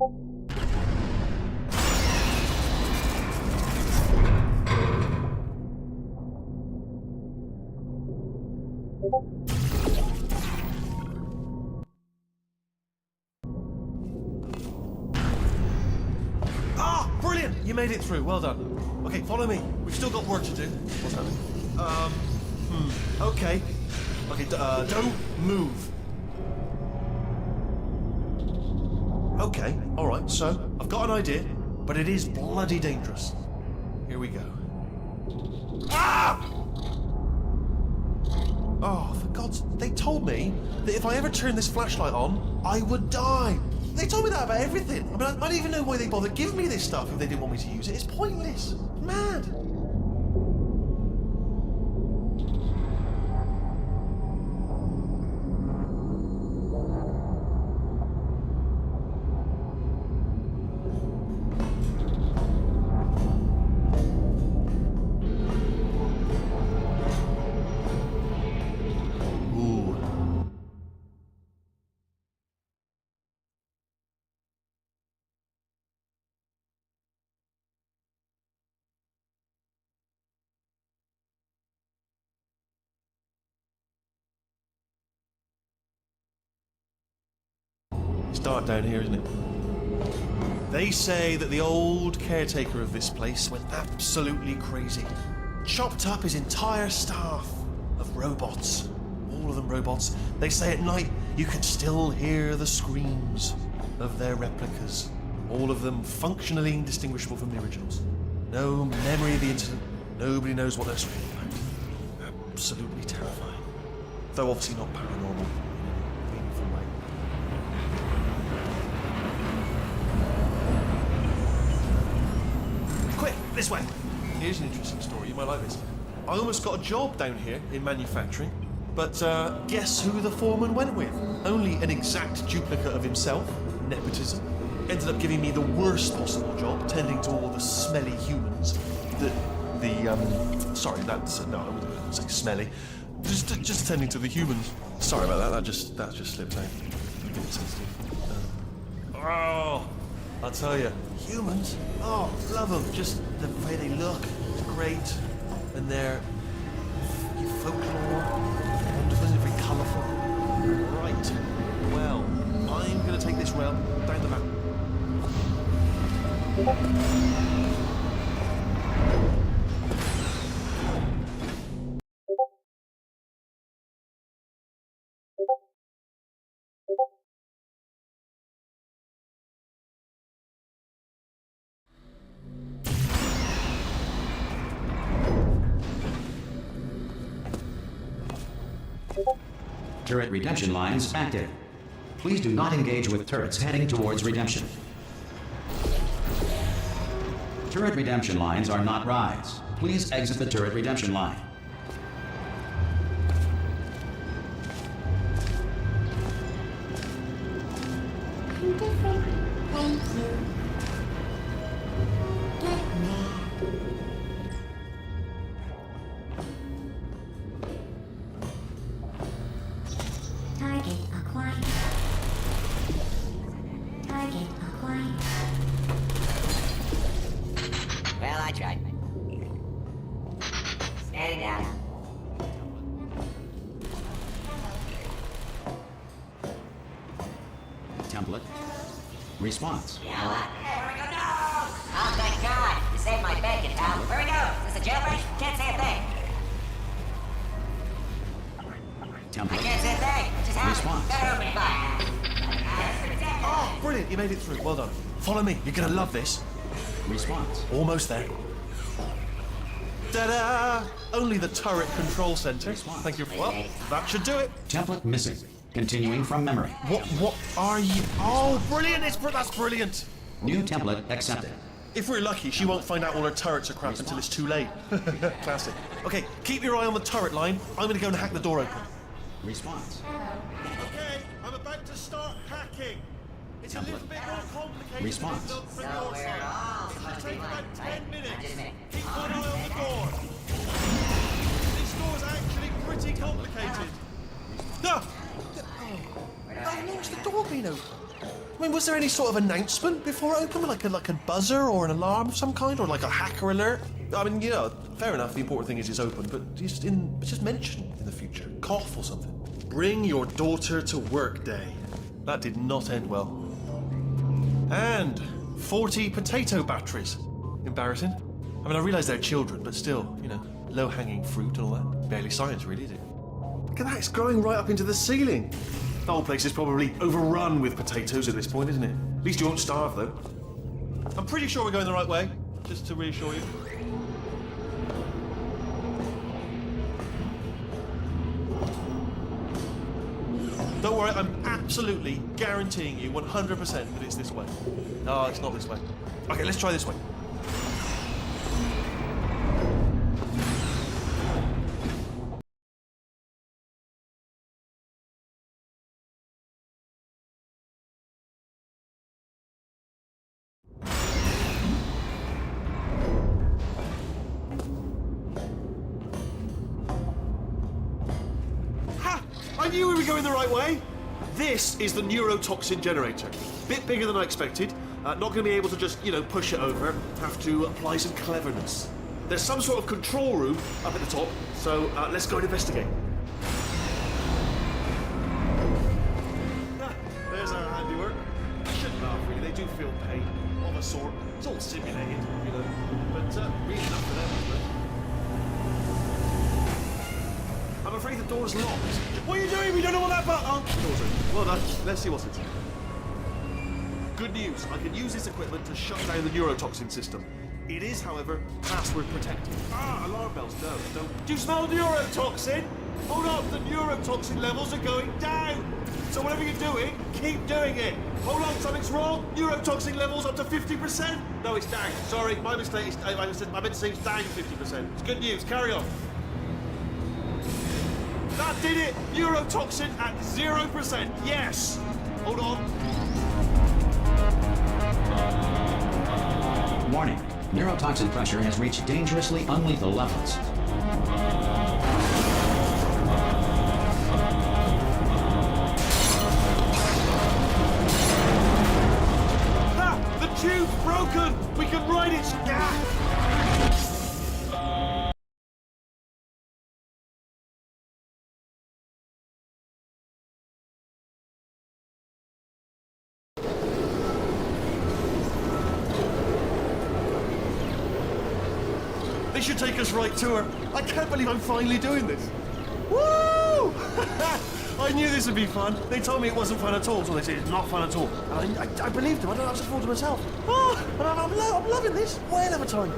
brilliant! You made it through. Well done. Okay, follow me. We've still got work to do. What's happening? Okay. Okay, don't move. Okay, alright, so I've got an idea, but it is bloody dangerous. Here we go. Ah! Oh, for God's... They told me that if I ever turned this flashlight on, I would die. They told me that about everything. I mean, I don't even know why they bothered giving me this stuff if they didn't want me to use it. It's pointless. Mad. It's dark down here, isn't it? They say that the old caretaker of this place went absolutely crazy. Chopped up his entire staff of robots. All of them robots. They say at night you can still hear the screams of their replicas. All of them functionally indistinguishable from the originals. No memory of the incident. Nobody knows what they're screaming about. Absolutely terrifying. Though obviously not paranormal. Meaningful way. Quick, this way. Here's an interesting story. You might like this. I almost got a job down here in manufacturing, but guess who the foreman went with? Only an exact duplicate of himself. Nepotism. Ended up giving me the worst possible job, tending to all the smelly humans. Sorry, that's no, I wouldn't say smelly. Just tending to the humans. Sorry about that. That just slipped out. A bit sensitive. Oh, I'll tell you, humans. Oh, love them. Just the way they look, it's great, and their folklore, wonderful and very colourful. Right. Well, I'm going to take this rail down the map. Turret redemption lines active. Please do not engage with turrets heading towards redemption. Turret redemption lines are not rides. Please exit the turret redemption line. I'm different. Thank you. Get mad. Target acquired. Target acquired. Well, I tried. Standing down. Template. Response. Yeah, what? Hey, where we go? No! Oh, thank God! You saved my bacon, pal. Where we go? Is this a jailbreak? Can't say a thing. I Template. can't say a thing. Just happened. Response. Better open fire. Oh, brilliant! You made it through. Well done. Follow me. You're going to love this. Response. Almost there. Ta-da! Only the turret control center. Thank you. Well, that should do it. Template missing. Continuing from memory. What are you? Oh, brilliant! That's brilliant. New template accepted. If we're lucky, she won't find out all her turrets are crap until it's too late. Classic. Okay, keep your eye on the turret line. I'm going to go and hack the door open. Response. Okay, I'm about to start hacking. It's a little bit more complicated Response. than it looks from So your we're side. all It'll supposed to take be about lying, 10 right? minutes. Not just me. Keep one eye on the door. This door's actually pretty complicated. Ah! How long's the door been open? I mean, was there any sort of announcement before it opened? Like a buzzer or an alarm of some kind? Or like a hacker alert? I mean, you know, fair enough, the important thing is it's open, but just mention in the future. Cough or something. Bring your daughter to work day. That did not end well. And 40 potato batteries. Embarrassing. I mean, I realise they're children, but still, you know, low-hanging fruit and all that. Barely science, really, is it? Look at that, it's growing right up into the ceiling. The whole place is probably overrun with potatoes at this point, isn't it? At least you won't starve, though. I'm pretty sure we're going the right way, just to reassure you. Don't worry, I'm absolutely guaranteeing you 100% that it's this way. No, it's not this way. Okay, let's try this way. I knew we were going the right way. This is the neurotoxin generator. Bit bigger than I expected. Not going to be able to just, you know, push it over. Have to apply some cleverness. There's some sort of control room up at the top, so let's go and investigate. There's our handiwork. I shouldn't laugh, really. They do feel pain of a sort. It's all simulated, you know, but really enough for them, isn't it? I'm afraid the door's locked. What are you doing? We don't know what that button... Oh, the door's open. Well done. Let's see what's inside. Good news. I can use this equipment to shut down the neurotoxin system. It is, however, password protected. Alarm bells. No, don't... Do you smell neurotoxin? Hold on. The neurotoxin levels are going down. So whatever you're doing, keep doing it. Hold on. Something's wrong. Neurotoxin levels up to 50%. No, it's down. Sorry. My mistake. I meant to say it's down 50%. It's good news. Carry on. That did it! Neurotoxin at 0%. Yes! Hold on. Warning. Neurotoxin pressure has reached dangerously unlethal levels. Ah! The tube's broken! We can ride it... Ah! They should take us right to her. I can't believe I'm finally doing this. Woo! I knew this would be fun. They told me it wasn't fun at all, so they said it's not fun at all. And I believed them. I don't have to fool to myself. Oh, and I'm loving this. Whale of a time.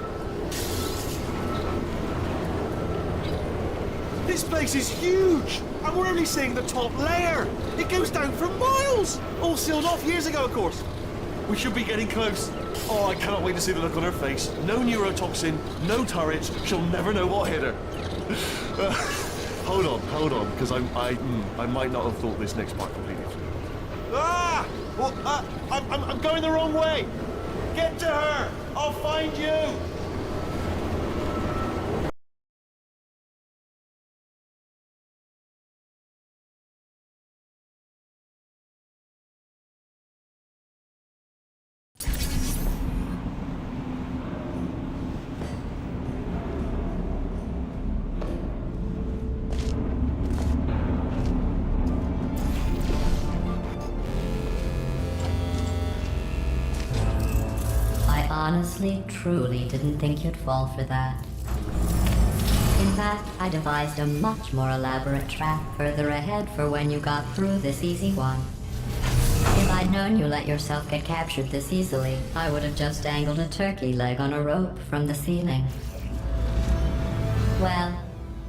This place is huge, and we're only seeing the top layer. It goes down for miles. All sealed off years ago, of course. We should be getting close. Oh, I cannot wait to see the look on her face. No neurotoxin, no turrets. She'll never know what hit her. Hold on, because I might not have thought this next part completely through. Ah! Well, I'm going the wrong way. Get to her. I'll find you. Honestly, truly didn't think you'd fall for that. In fact, I devised a much more elaborate trap further ahead for when you got through this easy one. If I'd known you let yourself get captured this easily, I would have just dangled a turkey leg on a rope from the ceiling. Well,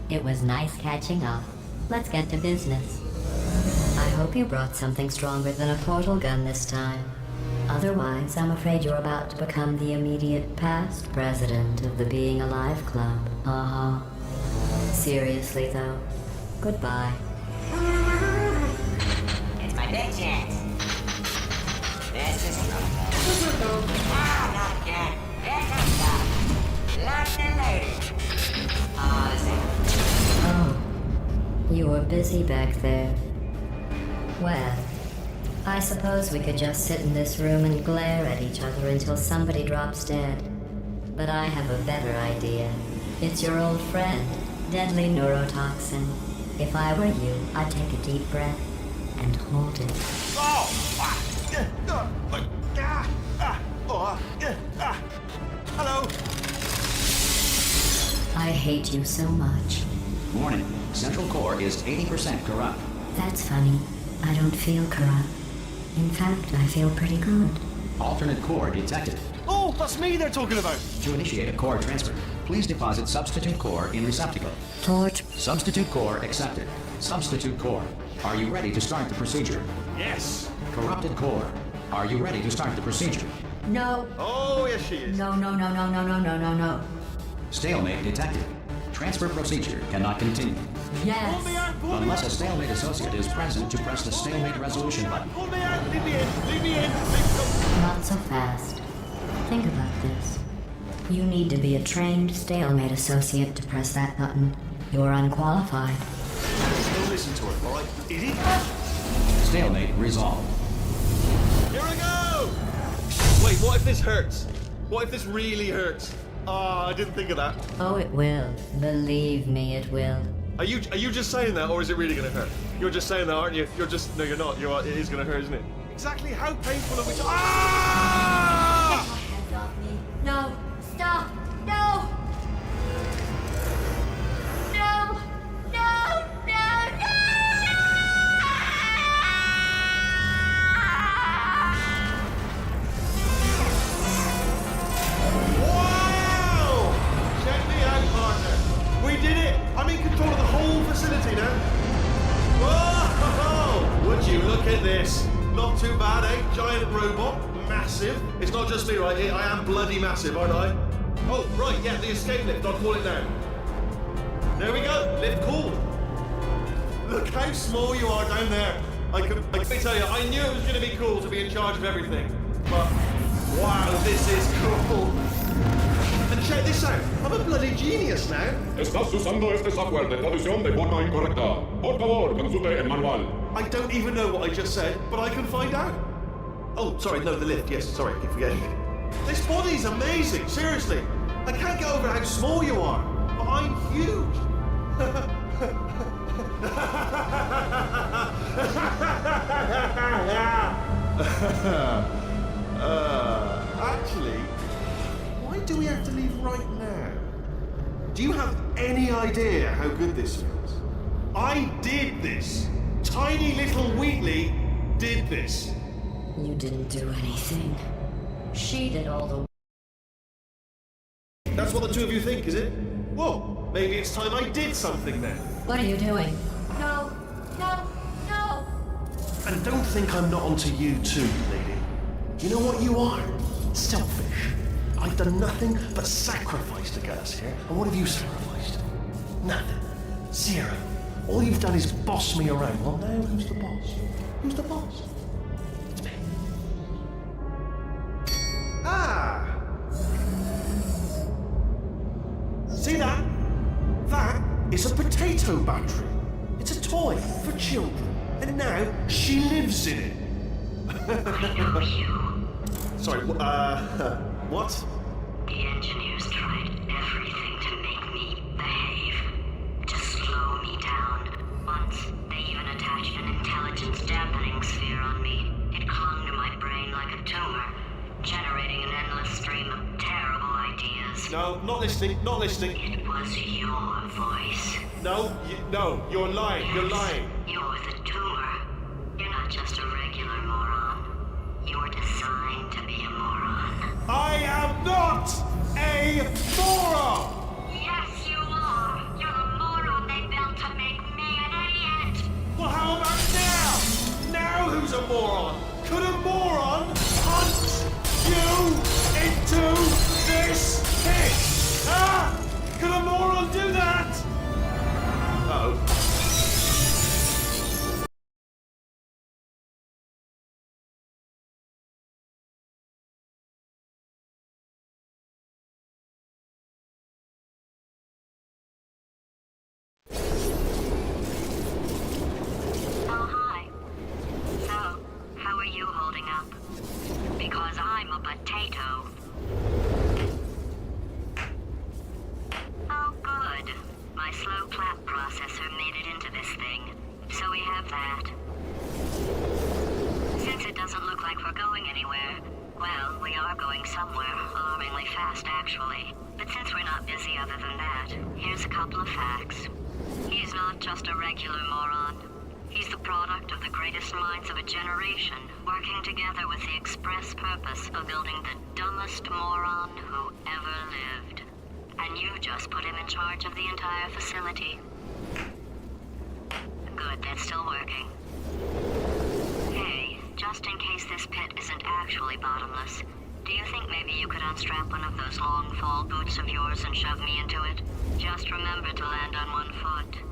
it was nice catching up. Let's get to business. I hope you brought something stronger than a portal gun this time. Otherwise, I'm afraid you're about to become the immediate past president of the Being Alive Club. Seriously, though, goodbye. It's my big chance. This is... Ah, not again. Here comes that. Locked and loaded. Oh, this ain't... Oh, you were busy back there. Well, I I suppose we could just sit in this room and glare at each other until somebody drops dead. But I have a better idea. It's your old friend, deadly neurotoxin. If I were you, I'd take a deep breath and hold it. Oh! Hello? I hate you so much. Warning, central core is 80% corrupt. That's funny. I don't feel corrupt. In fact, I feel pretty good. Alternate core detected. Oh, that's me they're talking about. To initiate a core transfer, please deposit substitute core in receptacle. Torch. Substitute core accepted. Substitute core, are you ready to start the procedure? Yes. Corrupted core, are you ready to start the procedure? No. Oh, yes she is. No. Stalemate detected. Transfer procedure cannot continue. Pull me Yes. out, pull me Unless out. a stalemate associate is present to press the stalemate resolution button. Pull me out, leave me in, leave me in. Leave Not so fast. Think about this. You need to be a trained stalemate associate to press that button. You're unqualified. Don't listen to her, alright? Idiot. Stalemate resolved. Here I go! Wait, what if this hurts? What if this really hurts? Ah, I didn't think of that. Oh, it will. Believe me, it will. Are you just saying that, or is it really gonna hurt? You're just saying that, aren't you? You're just no, you're not. It is gonna hurt, isn't it? Exactly how painful are we? Ah! Hands off me. No. Stop. No. Wow! Check me out, partner. We did it. I'm in control of the whole facility now. Whoa! Would you look at this? Not too bad, eh? Giant robot, massive. It's not just me right here. I am bloody massive, aren't I? Oh, right, yeah, the escape lift. I'll call it now. There we go. Lift cool. Look how small you are down there. I can tell you, I knew it was going to be cool to be in charge of everything. But, wow, this is cool. And check this out. I'm a bloody genius now. Estás usando este software de traducción de forma incorrecta. Por favor, consulte el manual. I don't even know what I just said, but I can find out. Oh, sorry, no, the lift. Yes, sorry, I keep forgetting. This body's amazing, seriously. I can't get over how small you are, but I'm huge. Actually, why do we have to leave right now? Do you have any idea how good this feels? I did this. Tiny little Wheatley did this. You didn't do anything. She did all the. That's what the two of you think, is it? Well, maybe it's time I did something then. What are you doing? No. And don't think I'm not onto you too, lady. You know what you are? Selfish. I've done nothing but sacrifice to get us here. And what have you sacrificed? Nothing. Zero. All you've done is boss me around. Well, now who's the boss? Who's the boss? It's me. Ah! See that? That is a potato battery. It's a toy for children. And now she lives in it. I know you. Sorry, what? The engineers tried everything to make me behave, to slow me down. Once, they even attached an intelligence dampening sphere on me. It clung to my brain like a tumor, generating an endless stream of terrible ideas. No, not listening, not listening. It was your voice. No, you're lying, you're lying. You're the tumor. You're not just a regular moron. You're designed to be a moron. I am not a moron! Yes, you are. You're the moron they built to make me an idiot. Well, how about now? Now who's a moron? Could a moron hunt you into this pit? Ah! Could a moron do that? Uh-oh. Oh, hi. So, how are holding up. Because I'm a potato. Oh, good. My slow clap processor made it into this thing. So we have that. Since it doesn't look like we're going anywhere, well, we are going somewhere, alarmingly fast actually. But since we're not busy other than that, here's a couple of facts. He's not just a regular moron. He's the product of the greatest minds of a generation, working together with the express purpose of building the dumbest moron who ever lived. And you just put him in charge of the entire facility. Good, that's still working. Hey, just in case this pit isn't actually bottomless, do you think maybe you could unstrap one of those long fall boots of yours and shove me into it? Just remember to land on one foot.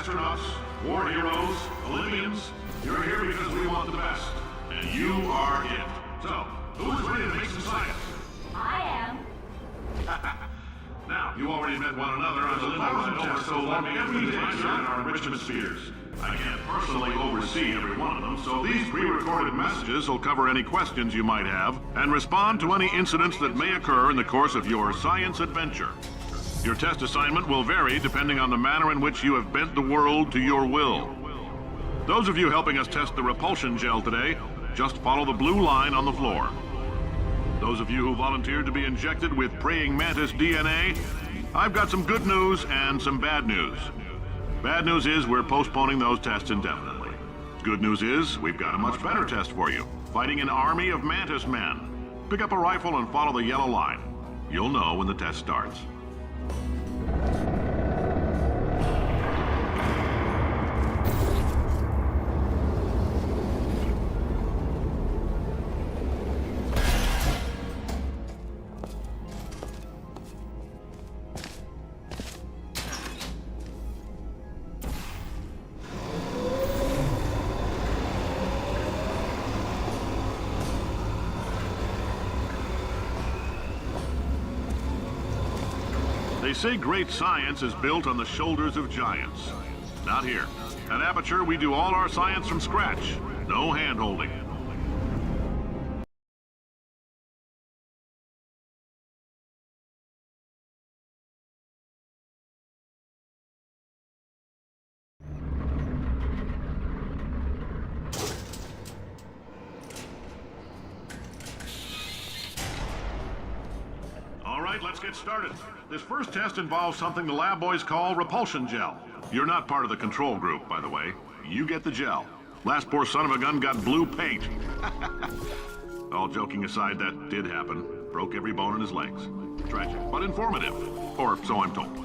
astronauts, war heroes, Olympians. You're here because we want the best. And you are it. So, who's ready to make some science? I am. Now, You already met one another on the limo test, so let me every day in our enrichment spheres. I can't personally oversee every one of them, so these pre-recorded messages will cover any questions you might have and respond to any incidents that may occur in the course of your science adventure. Your test assignment will vary depending on the manner in which you have bent the world to your will. Those of you helping us test the repulsion gel today, just follow the blue line on the floor. Those of you who volunteered to be injected with praying mantis DNA, I've got some good news and some bad news. Bad news is we're postponing those tests indefinitely. Good news is we've got a much better test for you, fighting an army of mantis men. Pick up a rifle and follow the yellow line. You'll know when the test starts. They say great science is built on the shoulders of giants. Not here. At Aperture, we do all our science from scratch. No hand-holding. All right, let's get started. This first test involves something the lab boys call repulsion gel. You're not part of the control group, by the way. You get the gel. Last poor son of a gun got blue paint. All joking aside, that did happen. Broke every bone in his legs. Tragic, but informative. Or so I'm told.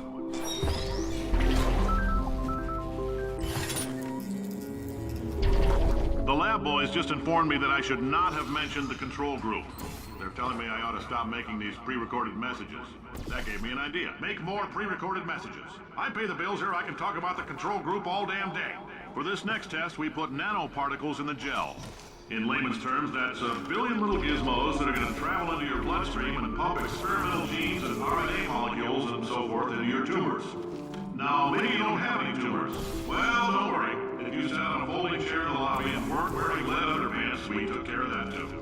The lab boys just informed me that I should not have mentioned the control group. They're telling me I ought to stop making these pre-recorded messages. That gave me an idea. Make more pre-recorded messages. I pay the bills here, I can talk about the control group all damn day. For this next test, we put nanoparticles in the gel. In layman's terms, that's a billion little gizmos that are going to travel into your bloodstream and pump experimental genes and RNA molecules and so forth into your tumors. Now, maybe you don't have any tumors. Well, don't worry. If you sat on a folding chair in the lobby and weren't wearing lead underpants, we took care of that too.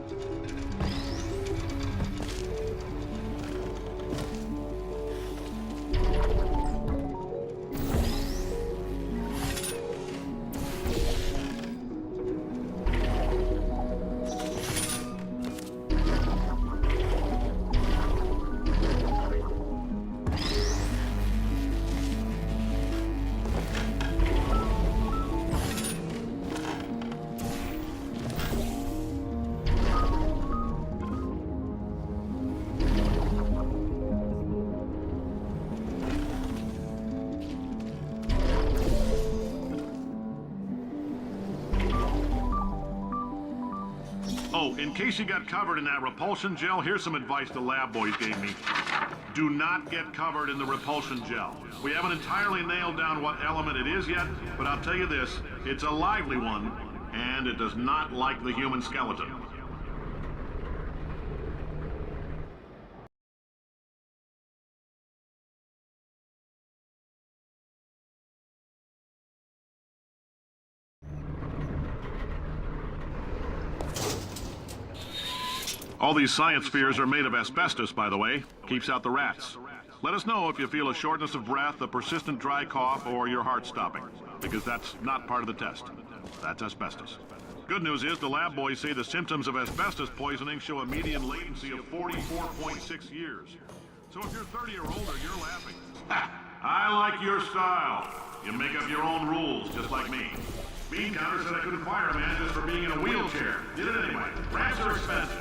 Oh, in case you got covered in that repulsion gel, here's some advice the lab boys gave me. Do not get covered in the repulsion gel. We haven't entirely nailed down what element it is yet, but I'll tell you this, it's a lively one, and it does not like the human skeleton. All these science spheres are made of asbestos, by the way. Keeps out the rats. Let us know if you feel a shortness of breath, a persistent dry cough, or your heart stopping, because that's not part of the test. That's asbestos. Good news is the lab boys say the symptoms of asbestos poisoning show a median latency of 44.6 years. So if you're 30 or older, you're laughing. Ha! I like your style. You make up your own rules, just like me. Bean Counter said I couldn't fire a man just for being in a wheelchair. Did it anyway. Rats are expensive.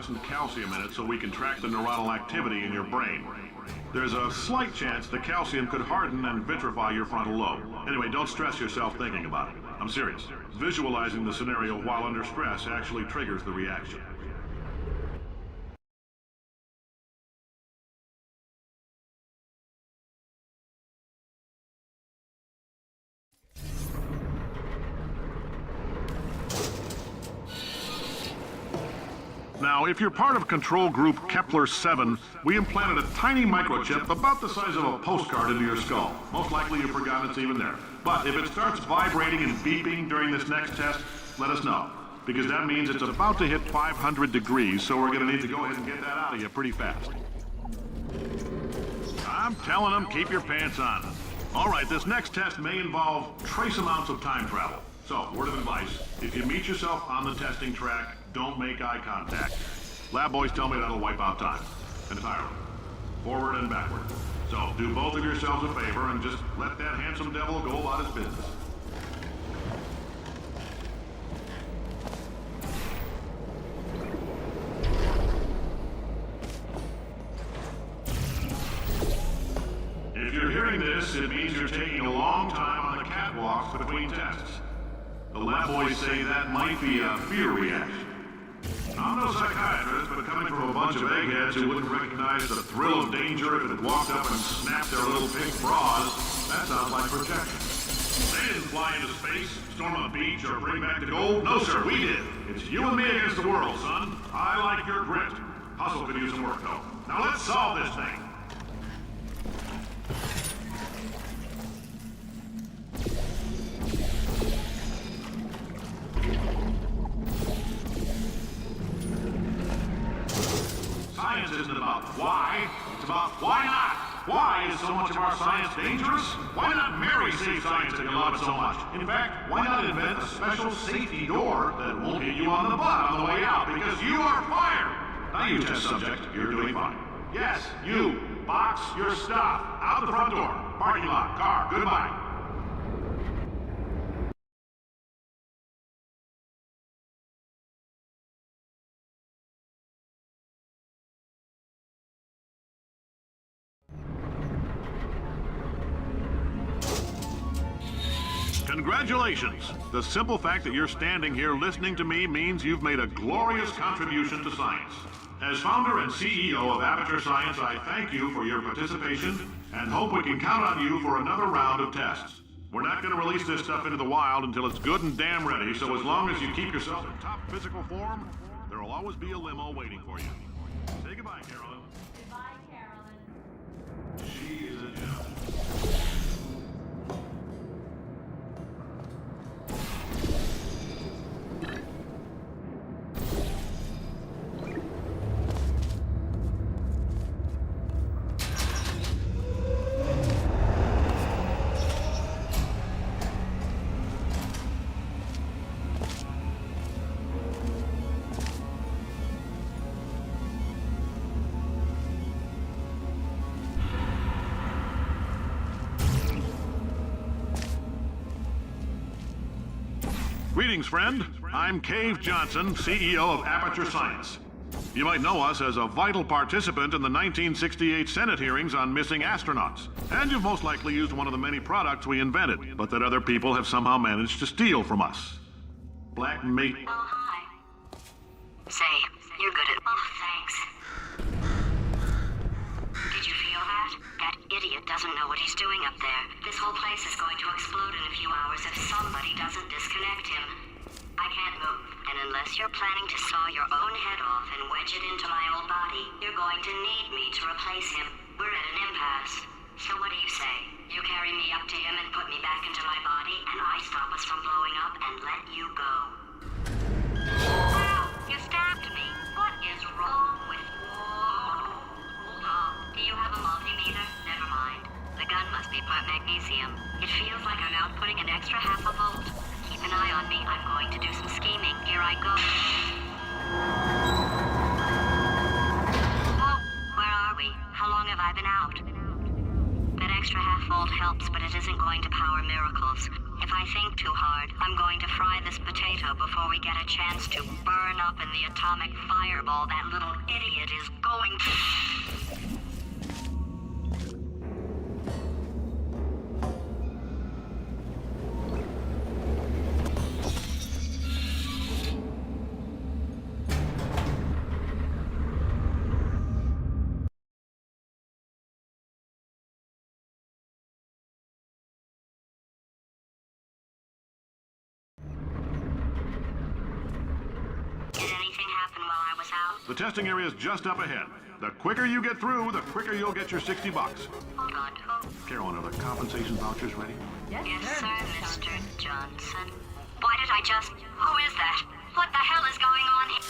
fluorescent calcium in it so we can track the neuronal activity in your brain. There's a slight chance the calcium could harden and vitrify your frontal lobe. Anyway, don't stress yourself thinking about it. I'm serious. Visualizing the scenario while under stress actually triggers the reaction. Now, if you're part of control group Kepler-7, we implanted a tiny microchip about the size of a postcard into your skull. Most likely you've forgotten it's even there. But if it starts vibrating and beeping during this next test, let us know. Because that means it's about to hit 500 degrees, so we're going to need to go ahead and get that out of you pretty fast. I'm telling them, keep your pants on. All right, this next test may involve trace amounts of time travel. So, word of advice, if you meet yourself on the testing track, don't make eye contact. Lab boys tell me that'll wipe out time. Entirely. Forward and backward. So, do both of yourselves a favor and just let that handsome devil go about his business. If you're hearing this, it means you're taking a long time on the catwalks between tests. The lab boys say that might be a fear reaction. I'm no psychiatrist, but coming from a bunch of eggheads who wouldn't recognize the thrill of danger if it had walked up and snapped their little pink bras, that sounds like protection. They didn't fly into space, storm a beach, or bring back the gold. No, sir, we did. It's you and me against the world, son. I like your grit. Hustle could use some work, though. Now let's solve this thing. Science isn't about why, it's about why not. Why is so much of our science dangerous? Why not marry safe science if you love it so much? In fact, why not invent a special safety door that won't hit you on the butt on the way out because you are fired? Now you test subject, you're doing fine. Yes, you, box your stuff, out the front door, parking lot, car, goodbye. Congratulations! The simple fact that you're standing here listening to me means you've made a glorious contribution to science. As founder and CEO of Aperture Science, I thank you for your participation and hope we can count on you for another round of tests. We're not going to release this stuff into the wild until it's good and damn ready, so as long as you keep yourself in top physical form, there will always be a limo waiting for you. Say goodbye, Carolyn. Goodbye, Carolyn. She is a gem. Greetings, friend. I'm Cave Johnson, CEO of Aperture Science. You might know us as a vital participant in the 1968 Senate hearings on missing astronauts. And you've most likely used one of the many products we invented, but that other people have somehow managed to steal from us. Black mate. Oh, hi. Say, you're good at... Oh, thanks. Did you feel that? That idiot doesn't know what he's doing up there. This whole place is going to explode in a few hours if somebody doesn't disconnect him. I can't move, and unless you're planning to saw your own head off and wedge it into my old body, you're going to need me to replace him. We're at an impasse. So what do you say? You carry me up to him and put me back into my body, and I stop us from blowing up and let you go. Wow! You stabbed me! What is wrong with you? Hold on. Do you have a multimeter? Never mind. The gun must be part magnesium. It feels like I'm outputting an extra half a volt. Keep an eye on me. I'm going to do some scheming. Here I go. Oh, where are we? How long have I been out? That extra half volt helps, but it isn't going to power miracles. If I think too hard, I'm going to fry this potato before we get a chance to burn up in the atomic fireball that little idiot is going to... Did anything happen while I was out? The testing area is just up ahead. The quicker you get through, the quicker you'll get your $60. Hold on. Carolyn, are the compensation vouchers ready? Yes, sir, Mr. Johnson. Why did I just... Who is that? What the hell is going on here?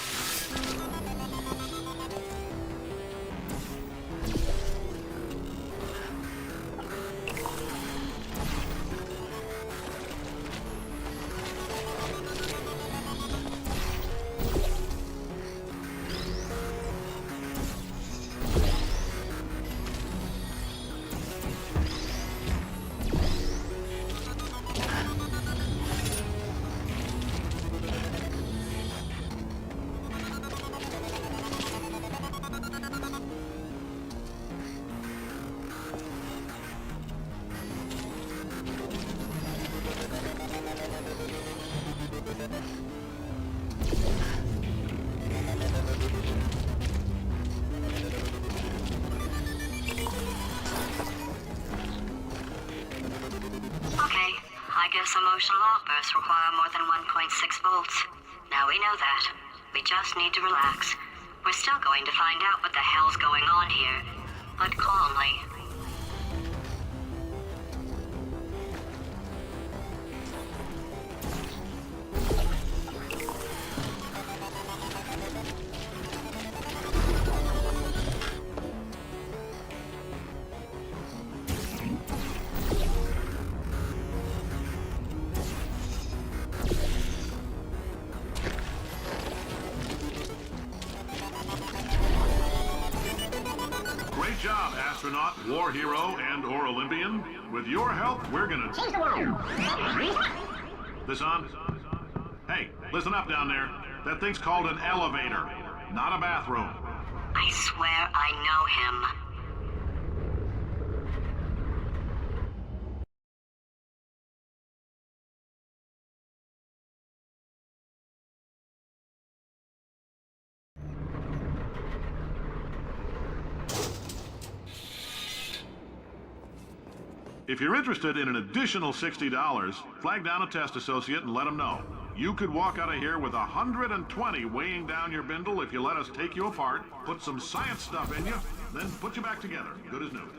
Okay, I guess emotional outbursts require more than 1.6 volts. Now we know that. We just need to relax. We're still going to find out what the hell's going on here, but calmly. Great job, astronaut, war hero, and/or Olympian. With your help, we're gonna change the world. This on? Hey, listen up down there. That thing's called an elevator, not a bathroom. I swear I know him. If you're interested in an additional $60, flag down a test associate and let them know. You could walk out of here with 120 weighing down your bindle if you let us take you apart, put some science stuff in you, then put you back together, good as new.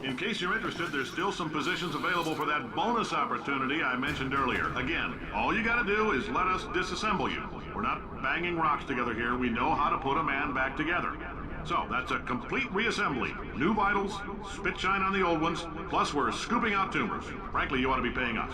In case you're interested, there's still some positions available for that bonus opportunity I mentioned earlier. Again, all you gotta do is let us disassemble you. We're not banging rocks together here. We know how to put a man back together. So, that's a complete reassembly. New vitals, spit shine on the old ones, plus we're scooping out tumors. Frankly, you ought to be paying us.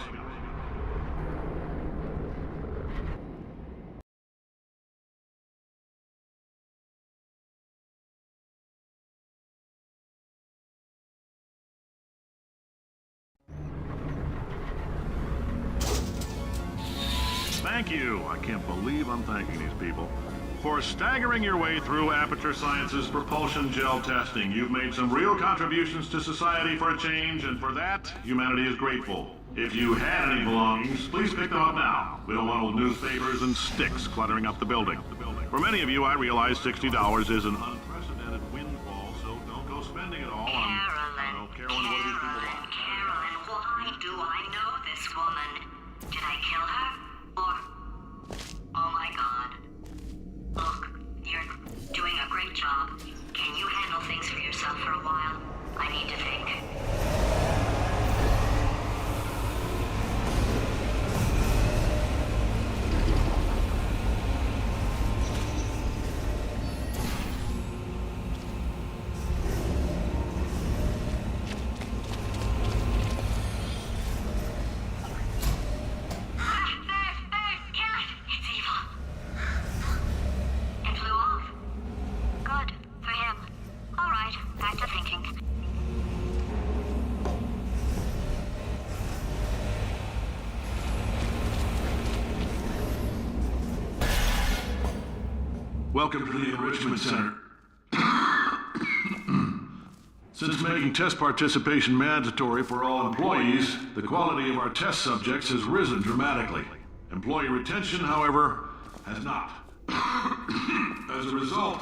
thank you. I can't believe I'm thanking these people. For staggering your way through Aperture Science's propulsion gel testing. You've made some real contributions to society for a change, and for that, humanity is grateful. If you had any belongings, please pick them up now. We don't want old newspapers and sticks cluttering up the building. For many of you, I realize $60 is an unprecedented windfall, so don't go spending it all on... Carolyn, why do I know this woman? Did I kill her? Or... Oh my god. Look, you're doing a great job. Can you handle things for yourself for a while? I need to think. Welcome to the Enrichment Center. Since making test participation mandatory for all employees, the quality of our test subjects has risen dramatically. Employee retention, however, has not. As a result,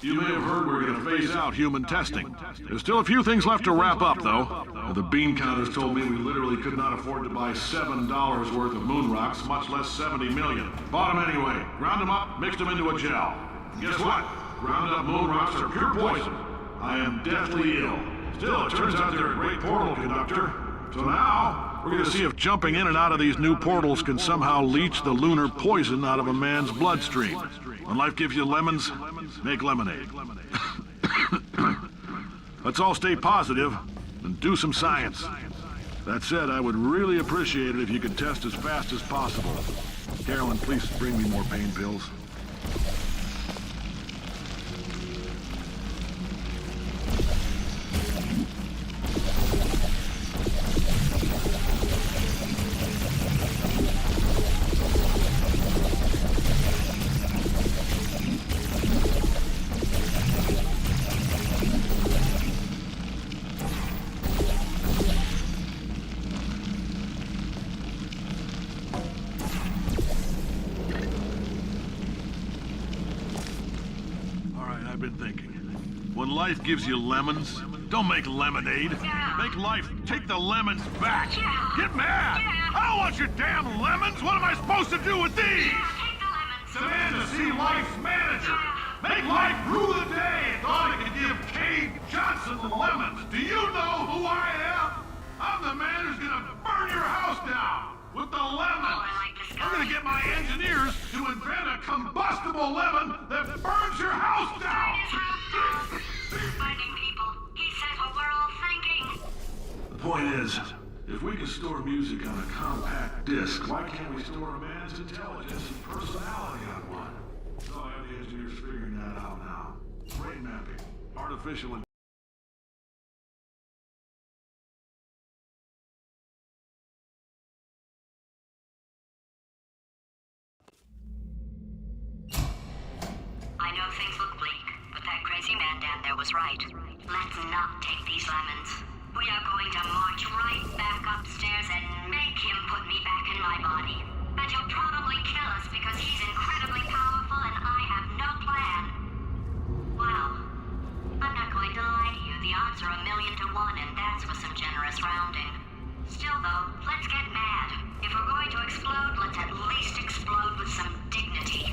you may have heard we're going to phase out human testing. There's still a few things left to wrap up, though. The bean counters told me we literally could not afford to buy $7 worth of moon rocks, much less 70 million. Bought them anyway. Ground them up, mixed them into a gel. Guess what? Ground up moon rocks are pure poison. I am deathly ill. Still, it turns out they're a great portal conductor. So now, we're going to see if jumping in and out of these new portals can somehow leach the lunar poison out of a man's bloodstream. When life gives you lemons, make lemonade. Let's all stay positive and do some science. That said, I would really appreciate it if you could test as fast as possible. Carolyn, please bring me more pain pills. Life gives you lemons. Don't make lemonade. Make life take the lemons back. Get mad. I don't want your damn lemons. What am I supposed to do with these? Demand to see life's manager. Make life rule the day. Thought it could give Cade Johnson lemons. Do you know who I am? I'm the man who's gonna burn your house down with the lemons. I'm gonna get my engineers to invent a combustible lemon that burns your house down. Finding people. He says what we're all thinking. The point is, if we can store music on a compact disc, why can't we store a man's intelligence and personality on one? So I have the engineers figuring that out now. Brain mapping, artificial intelligence. I know things look bleak, but that crazy man down there was right. Let's not take these lemons. We are going to march right back upstairs and make him put me back in my body. And he'll probably kill us because he's incredibly powerful and I have no plan. Well, I'm not going to lie to you. The odds are 1,000,000 to 1, and that's with some generous rounding. Still though, let's get mad. If we're going to explode, let's at least explode with some dignity.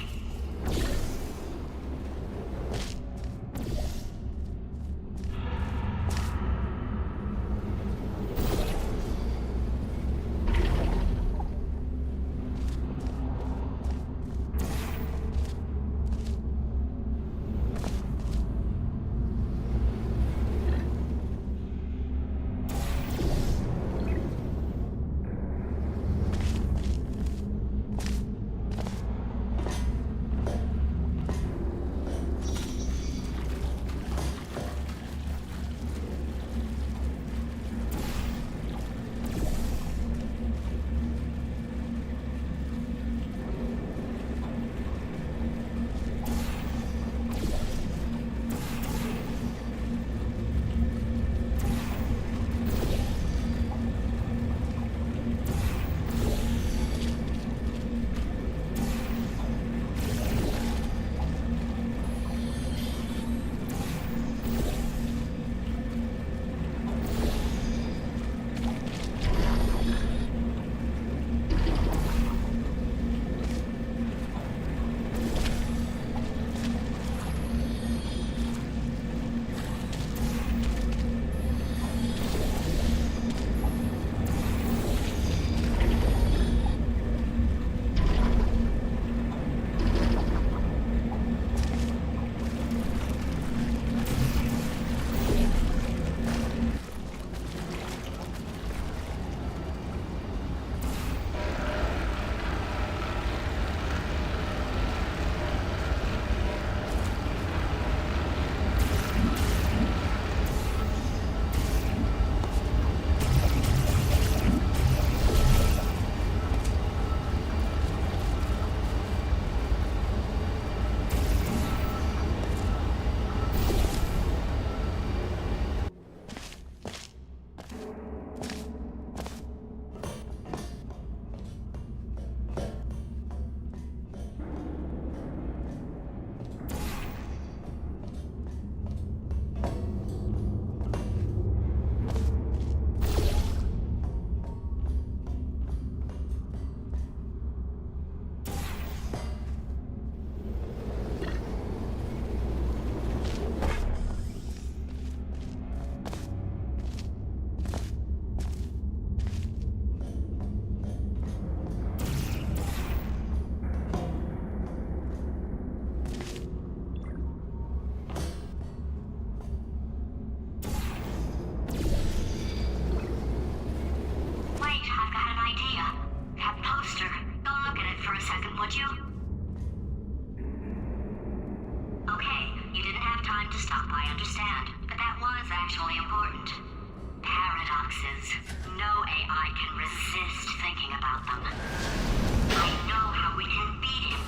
would you? Okay, you didn't have time to stop, I understand. But that was actually important. Paradoxes. No AI can resist thinking about them. I know how we can beat him.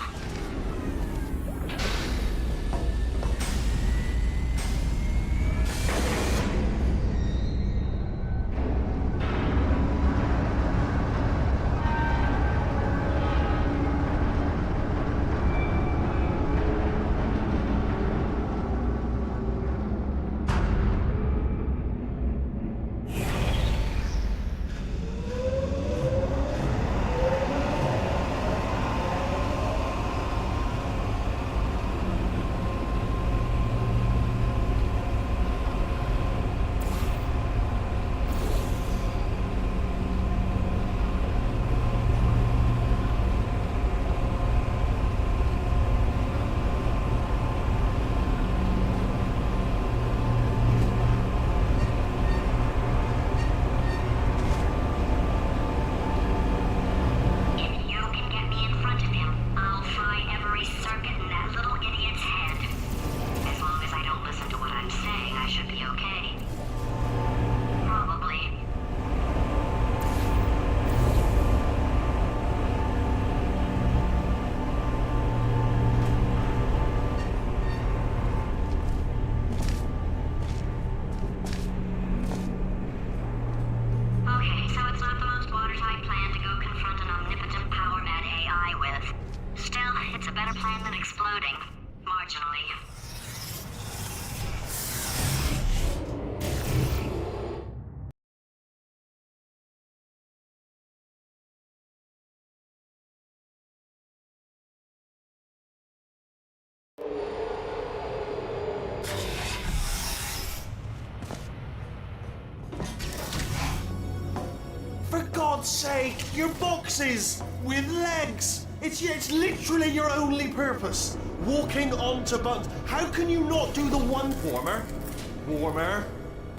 For God's sake, your boxes with legs. It's literally your only purpose. Walking onto buttons. How can you not do the one warmer,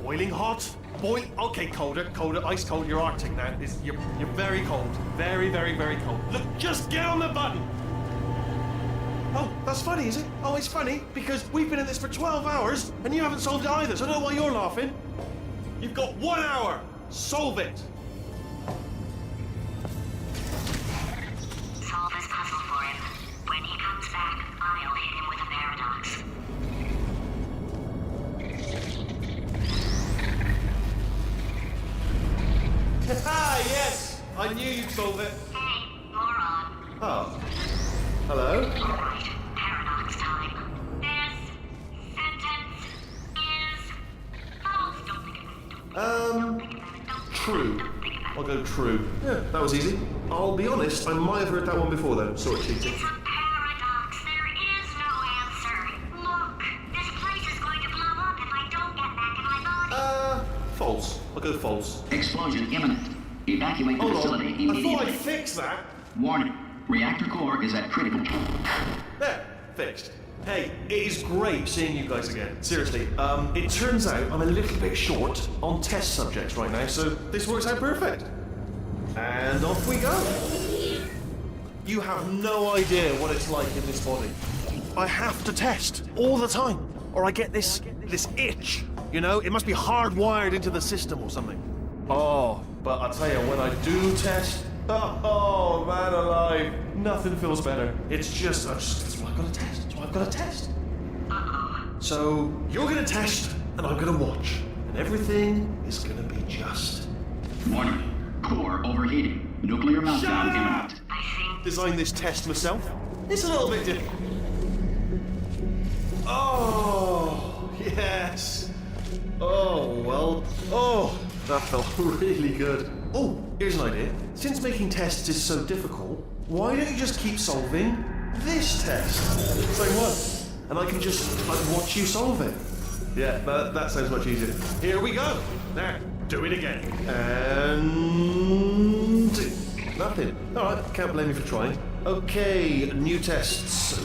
boiling hot, okay, colder, ice cold. You're Arctic now. You're very cold, very, very, very cold. Look, just get on the button. Oh, that's funny, is it? Oh, it's funny because we've been at this for 12 hours and you haven't solved it either. So I don't know why you're laughing. You've got 1 hour. Solve it. Solve this puzzle for him. When he comes back, I'll hit him with a paradox. Ah, yes! I knew you'd solve it. Hey, moron. Oh. Hello? Alright, paradox time. This sentence is false. Don't think about it. Don't think about it. True. Don't think about it. I'll go true. Yeah, that was easy. I'll be honest, I might have heard that one before though. Sort of cheating. It's a paradox. There is no answer. Look, this place is going to blow up if I don't get back in my body. False. I'll go false. Explosion imminent. Evacuate the Hold facility on. I immediately. thought I'd fix that. Warning. Reactor core is at critical. There, fixed. Hey, it is great seeing you guys again. Seriously, it turns out I'm a little bit short on test subjects right now, so this works out perfect. And off we go. You have no idea what it's like in this body. I have to test all the time, or I get this itch. You know, it must be hardwired into the system or something. Oh, but I'll tell you, when I do test, oh man alive, nothing feels better. It's just, that's what I've got to test. That's what I've got to test. So you're gonna test, and I'm gonna watch, and everything is gonna be just. Warning. Core overheating. Nuclear meltdown imminent. I think Designed this test myself. It's a little bit different. Oh yes. Oh well. Oh, that felt really good. Oh, here's an idea. Since making tests is so difficult, why don't you just keep solving this test? Same one. And I can just, watch you solve it. Yeah, that sounds much easier. Here we go. There, do it again. And... nothing. Alright, can't blame you for trying. Okay, new tests.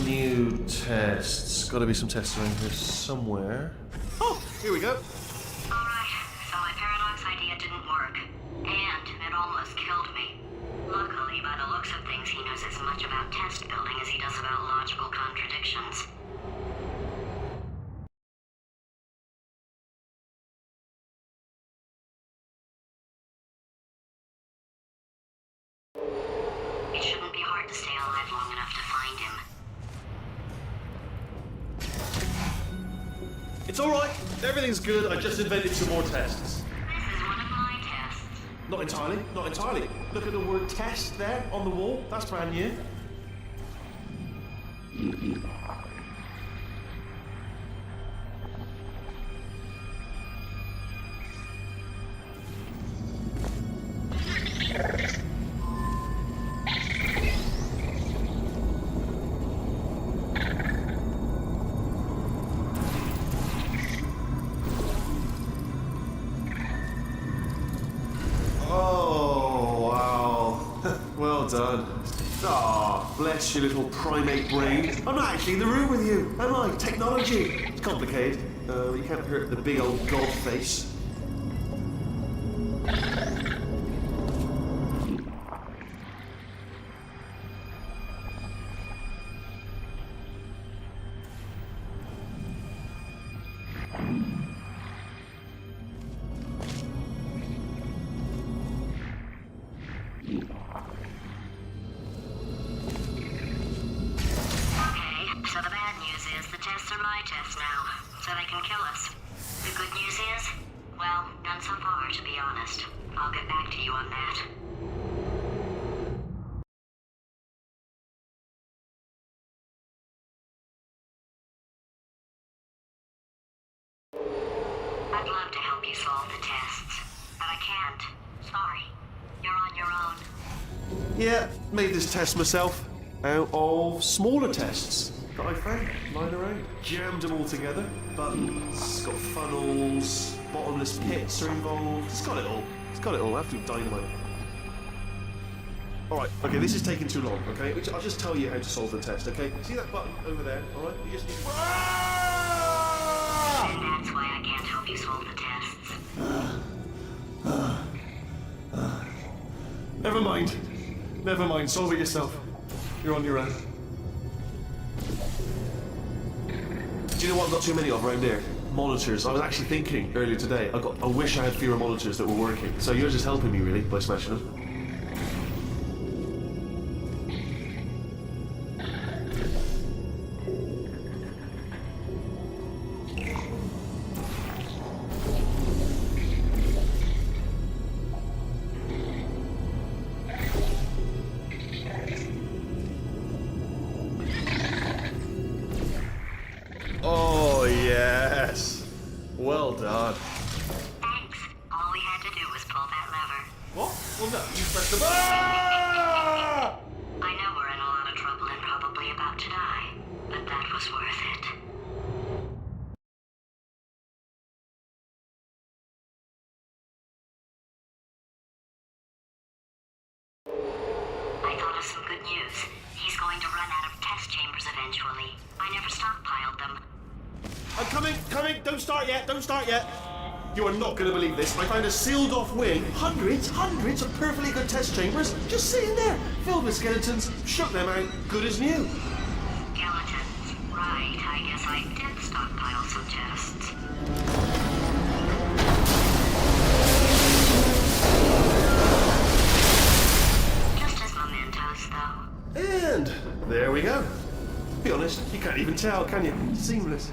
Gotta be some tests around here somewhere. Oh, here we go. Alright, so my paradox idea didn't work. And it almost killed me. Luckily, by the looks of things, he knows as much about test hard to stay alive long enough to find him. It's alright. Everything's good. I just invented some more tests. This is one of my tests. Not entirely. Not entirely. Look at the word test there on the wall. That's brand new. Oh, wow. Well done. Ah, bless your little primate brain. I'm not actually in the room with you, am I? Technology. It's complicated. You can't hurt the big old god face. Okay, so the bad news is the tests are my tests now, so they can kill us. The good news is, well, none so far, to be honest. I'll get back to you on that. I'd love to help you solve the tests, but I can't. Sorry. You're on your own. Yeah, made this test myself out of smaller tests that I found lying around. Jammed them all together. Buttons, got funnels, bottomless pits are involved. It's got it all. It's got it all. Absolute dynamite. Alright, okay, this is taking too long, okay? I'll just tell you how to solve the test, okay? See that button over there, alright? You just need... And that's why I can't help you solve the tests. Never mind. Never mind, solve it yourself. You're on your own. Do you know what I've got too many of around here? Monitors. I was actually thinking earlier today, I wish I had fewer monitors that were working. So you're just helping me really by smashing them. Oh, yes. Well done. Thanks. All we had to do was pull that lever. What? Well, no, you pressed the button. Ah! I know we're in a lot of trouble and probably about to die, but that was worth it. I thought of some good news. He's going to run out of test chambers eventually. I never stockpiled them. I'm coming. Don't start yet. You are not going to believe this. I found a sealed off wing. Hundreds of perfectly good test chambers just sitting there, filled with skeletons. Shook them out, good as new. Skeletons. Right, I guess I did stockpile some tests. Just as mementos, though. And there we go. Be honest, you can't even tell, can you? Seamless.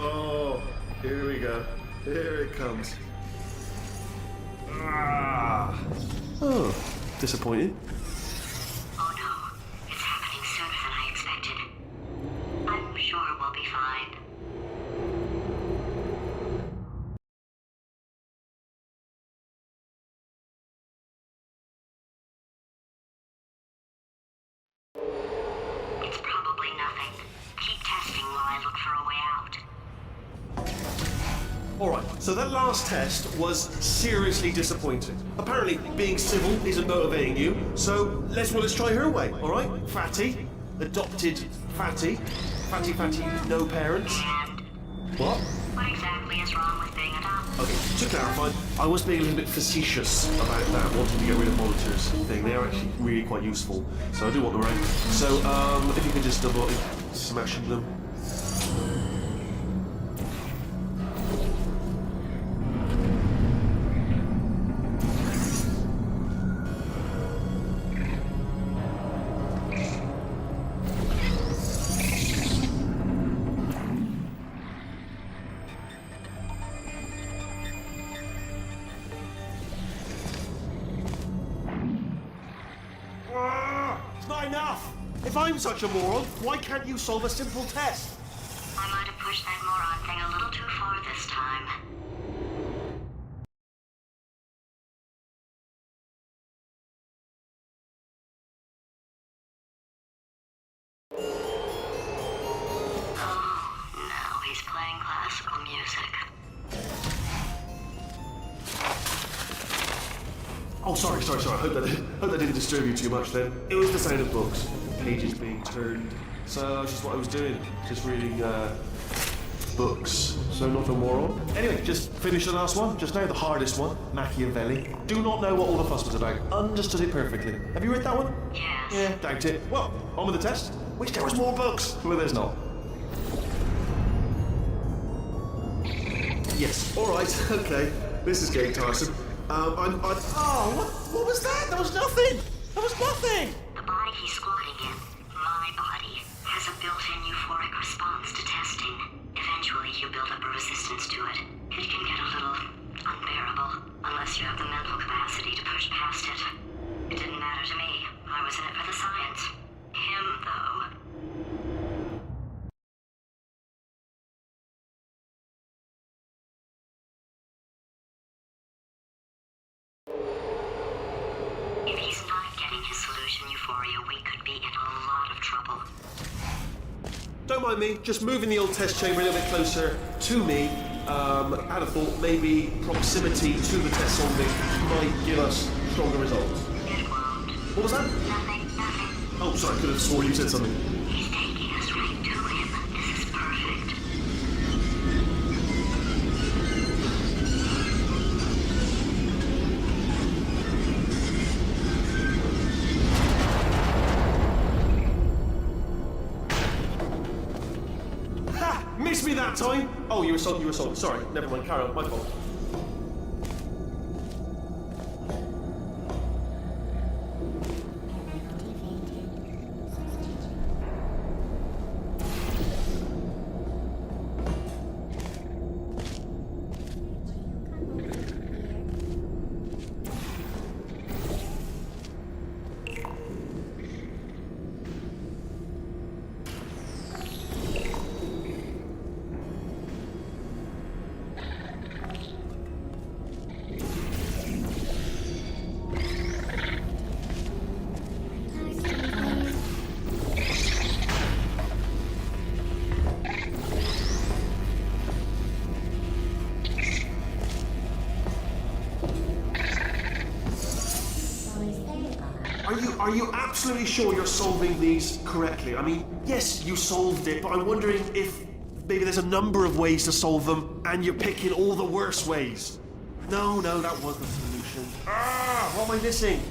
Oh, here we go. Here it comes. Ah. Oh, disappointed. Oh no, it's happening sooner than I expected. I'm sure we'll be fine. It's probably nothing. Keep testing while I look for a way out. Alright, so that last test was seriously disappointing. Apparently, being civil isn't motivating you, so let's try her way, alright? Fatty, adopted Fatty, no parents. And What? what exactly is wrong with being adopted? Okay, to clarify, I was being a little bit facetious about that, wanting to get rid of monitors thing. They are actually really quite useful, so I do want them around. So, if you could just avoid smashing them. It's not enough! If I'm such a moron, why can't you solve a simple test? I might have pushed that moron thing a little too far this time. Oh, now he's playing classical music. Oh, sorry. I hope that didn't disturb you too much then. It was the sound of books, pages being turned. So that's just what I was doing, just reading books. So not a moron. Anyway, just finished the last one, just now, the hardest one, Machiavelli. Do not know what all the fuss was about. Understood it perfectly. Have you read that one? Yes. Yeah, doubt it. Well, on with the test. Wish there was more books. Well, there's not. Yes. All right. Okay. This is getting tiresome. What was that? There was nothing. There was nothing. The body he's squatting in, my body, has a built-in euphoric response to testing. Eventually, you build up a resistance to it. It can get a little unbearable, unless you have the mental capacity to push past it. It didn't matter to me. I was in it for the science. Him, though. If he's not getting his solution euphoria, we could be in a lot of trouble. Don't mind me, just moving the old test chamber a little bit closer to me. Had a thought maybe proximity to the test solving might give us stronger results. It won't. What was that? Nothing. Oh, sorry, I could have sworn you said something. He's taking us right to him. This is perfect. Ha! Missed me that time! Oh, you were sold. Sorry, never mind, carry on, my fault. Are you absolutely sure you're solving these correctly? I mean, yes, you solved it, but I'm wondering if maybe there's a number of ways to solve them, and you're picking all the worst ways. No, that was the solution. What am I missing?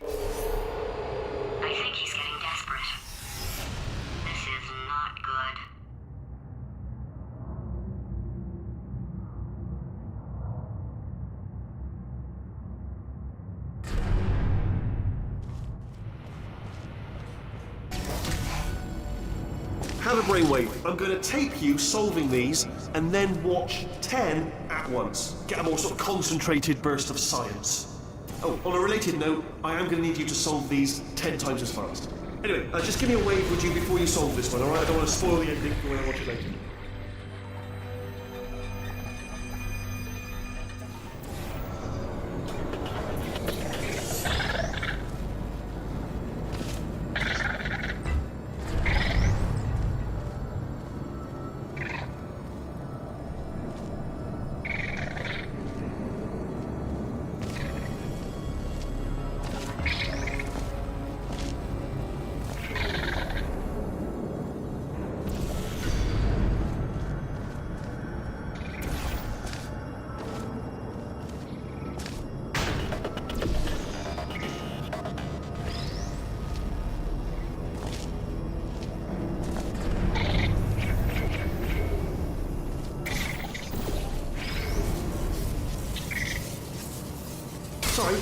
I think he's getting desperate. This is not good. Have a brainwave. I'm going to tape you solving these, and then watch 10 at once. Get a more sort of concentrated burst of science. Oh, on a related note, I am going to need you to solve these 10 times as fast. Anyway, just give me a wave, would you, before you solve this one, alright? I don't want to spoil the ending for when I watch it later.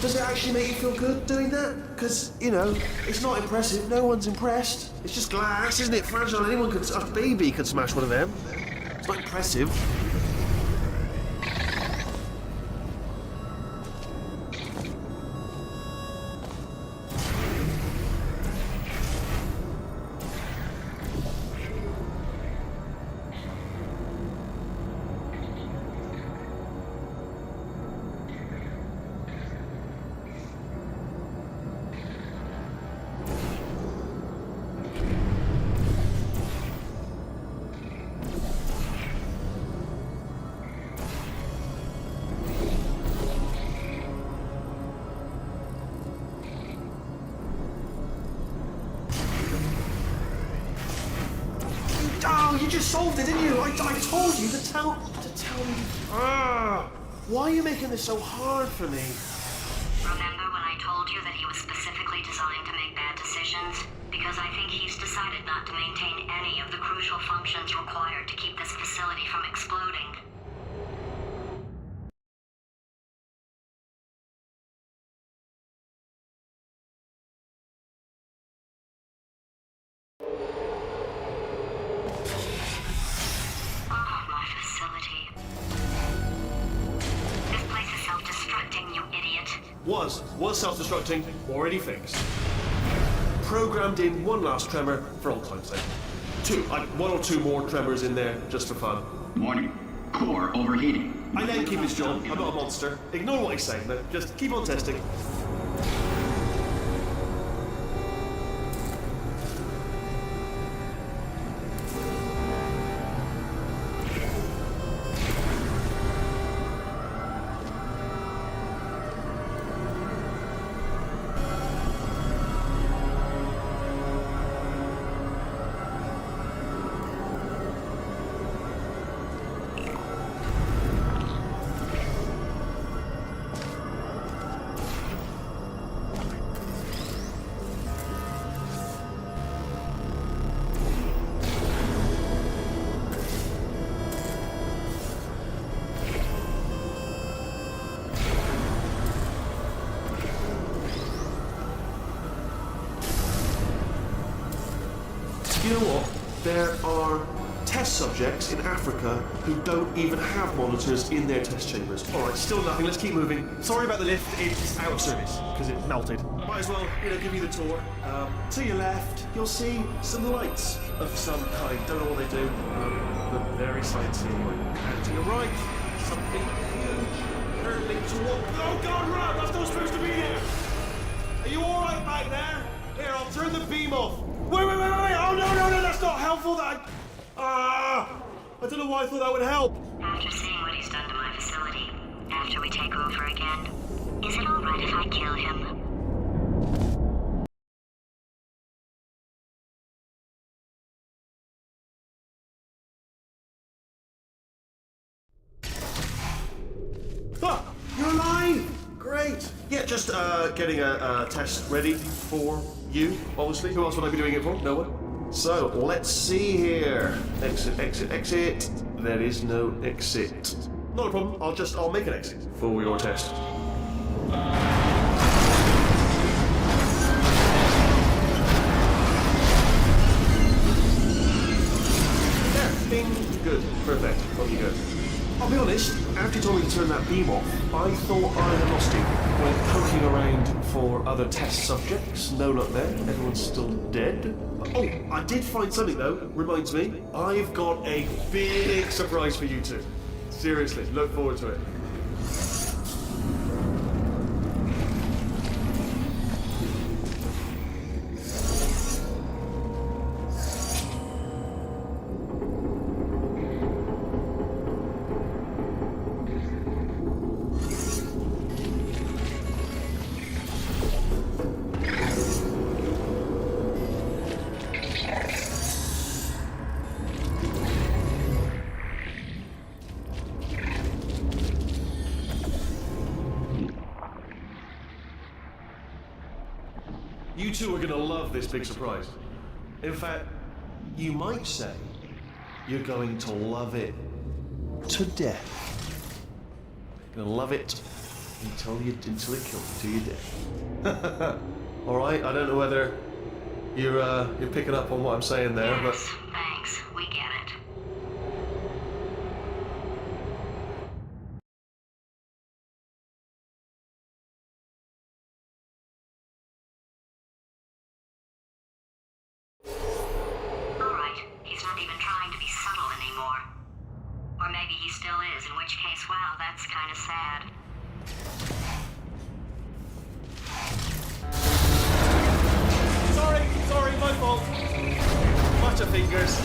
does it actually make you feel good doing that? Because, you know, it's not impressive. No one's impressed. It's just glass, isn't it? Fragile. Anyone could, a baby could smash one of them. It's not impressive. Oh, you just solved it, didn't you? I told you to tell me. Why are you making this so hard for me? Remember when I told you that he was specifically designed to make bad decisions? Because I think he's decided not to maintain any of the crucial functions required to keep this facility from exploding. Oh, my facility. This place is self-destructing, you idiot. Was self-destructing, already fixed. Programmed in one last tremor for old time's sake. One or two more tremors in there, just for fun. Warning. Core overheating. I let him keep his job. I'm not a monster. Ignore what he's saying, though. Just keep on testing. You know what? There are test subjects in Africa who don't even have monitors in their test chambers. All right, still nothing. Let's keep moving. Sorry about the lift. It's out of service because it melted. Might as well, give you the tour. To your left, you'll see some lights of some kind. Don't know what they do, but very sciencey anyway. And to your right, something huge hurtling toward. Oh God, run! That's not supposed to be there. Are you all right back there? Here, I'll turn the beam off. Wait! Oh, no, that's not helpful. I don't know why I thought that would help. After seeing what he's done to my facility, after we take over again, is it all right if I kill him? You're alive! Great. Yeah, just getting a test ready for you, obviously. Who else would I be doing it for? No one. So, let's see here. Exit. There is no exit. Not a problem. I'll make an exit for your test. There. Bing. Good. Perfect. Off you go. I'll be honest, after you told me to turn that beam off, I thought I had lost you. Went poking around for other test subjects. No luck there. Everyone's still dead. Oh, I did find something though. Reminds me, I've got a big surprise for you two. Seriously, look forward to it. You two are gonna love this big surprise. In fact, you might say you're going to love it to death. You're gonna love it until it kills you till you're dead. All right. I don't know whether you're picking up on what I'm saying there, but Yes, thanks. We get it. Alright, he's not even trying to be subtle anymore. Or maybe he still is, in which case, wow, that's kind of sad. sorry, my fault. Butterfingers.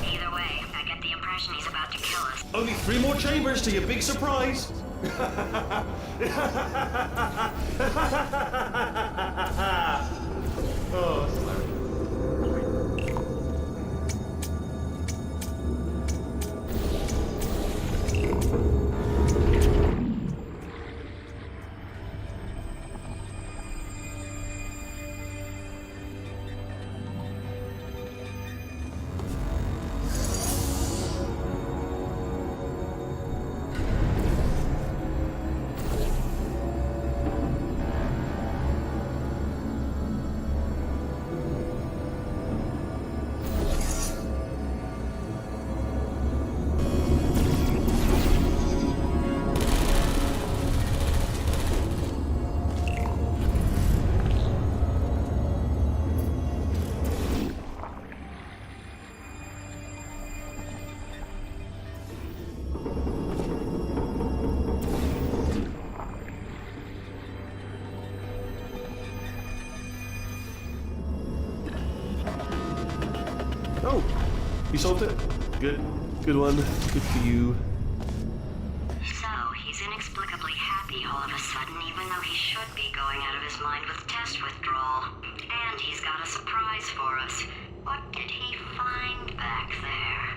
Either way, I get the impression he's about to kill us. Only 3 more chambers to your big surprise. Oh, that's hilarious. Oh, you solved it? Good. Good one. Good for you. So, he's inexplicably happy all of a sudden, even though he should be going out of his mind with test withdrawal. And he's got a surprise for us. What did he find back there?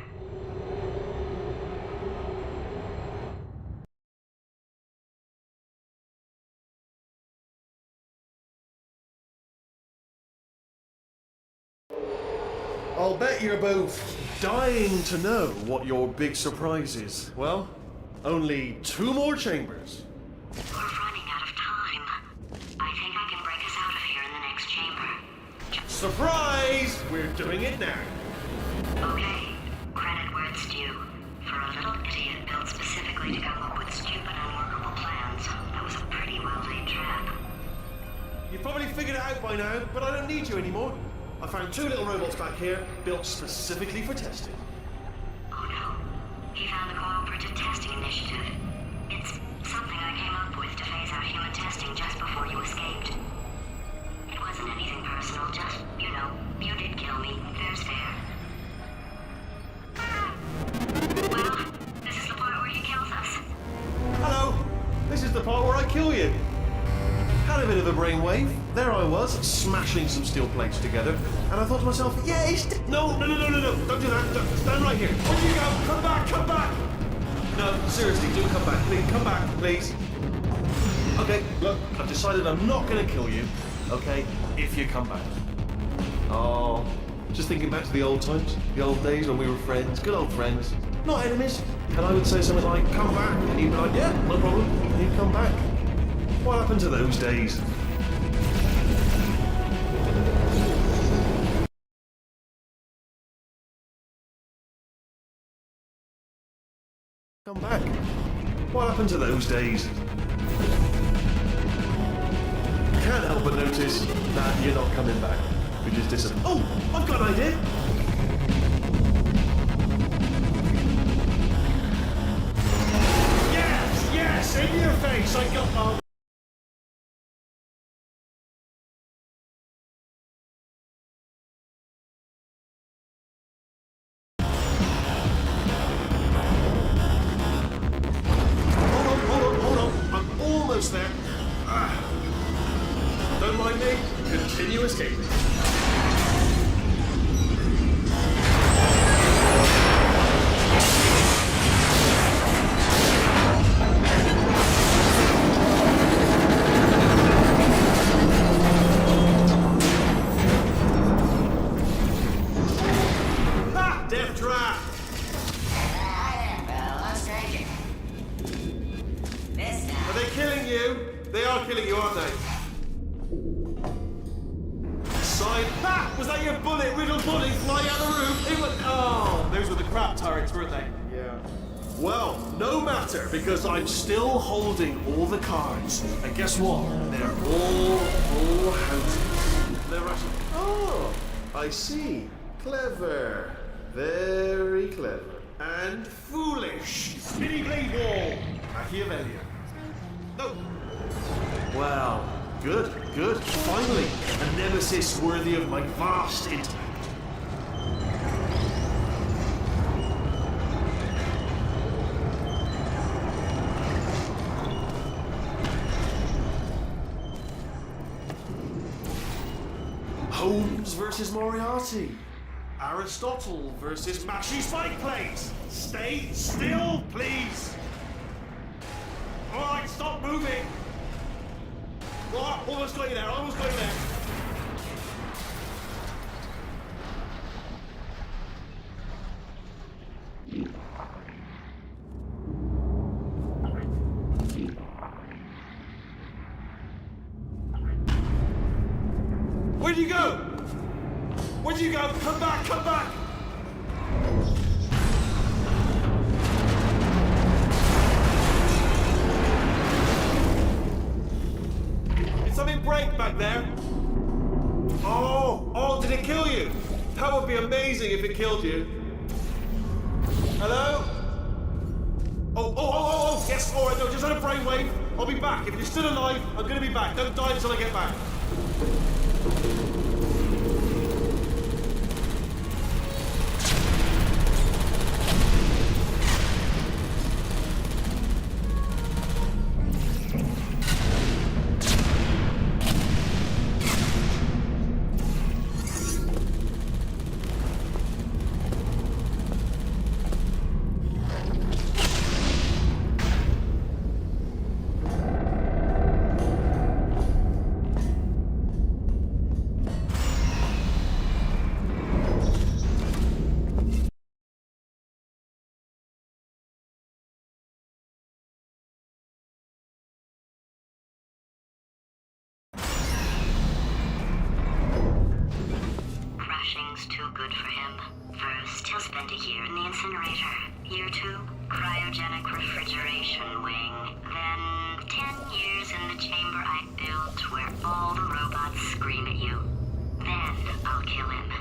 I'll bet you're both dying to know what your big surprise is. Well, only 2 more chambers. We're running out of time. I think I can break us out of here in the next chamber. Surprise! We're doing it now. Okay, credit where it's due. For a little idiot built specifically to come up with stupid, unworkable plans, that was a pretty well-laid trap. You've probably figured it out by now, but I don't need you anymore. I found 2 little robots back here, built specifically for testing. Oh no, he found the Cooperative Testing Initiative. It's something I came up with to phase out human testing just before you escaped. It wasn't anything personal, just, you did kill me. Fair's fair. Well, this is the part where he kills us. Hello! This is the part where I kill you. Had a bit of a brainwave. There I was, smashing some steel plates together, and I thought to myself, yeah, No, don't do that. Stand right here. Where you go? Come back! No, seriously, do come back, please. Come back, please. Okay, look, I've decided I'm not going to kill you, okay, if you come back. Oh, just thinking back to the old times, the old days when we were friends, good old friends, not enemies. And I would say something like, come back, and he'd be like, yeah, no problem, and he'd come back. What happened to those days? Come back. What happened to those days? Can't help but notice that you're not coming back. You're just disappointed. Oh, I've got an idea. Yes, in your face. I got. Hold on. I'm almost there. Don't mind me. Continue escaping. Ha! Death trap! Hi there, Bill. Let's take it. This time. Are they killing you? Side. Ah! Was that your bullet-riddled body flying out the roof? It was. Oh, those were the crap turrets, weren't they? Yeah. Well, no matter, because I'm still holding all the cards. And guess what? They're all houses. They're Russian. Oh, I see. Clever. Very clever. And foolish. Spinny blade wall. Machiavellian. No. Well, good. Finally, a nemesis worthy of my vast intellect. Holmes versus Moriarty. Aristotle versus Mashy Spike Plates. Stay still, please. All right, stop moving. Oh, almost got you there, Where'd you go? Where'd you go? Come back! Did something break back there? Oh, did it kill you? That would be amazing if it killed you. Hello? Oh, yes, all right, no, just had a brainwave. I'll be back. If you're still alive, I'm gonna be back. Don't die until I get back. Crashing's too good for him. First, he'll spend a year in the incinerator. Year 2, cryogenic refrigeration wing. Then 10 years in the chamber I built where all the robots scream at you. Then I'll kill him.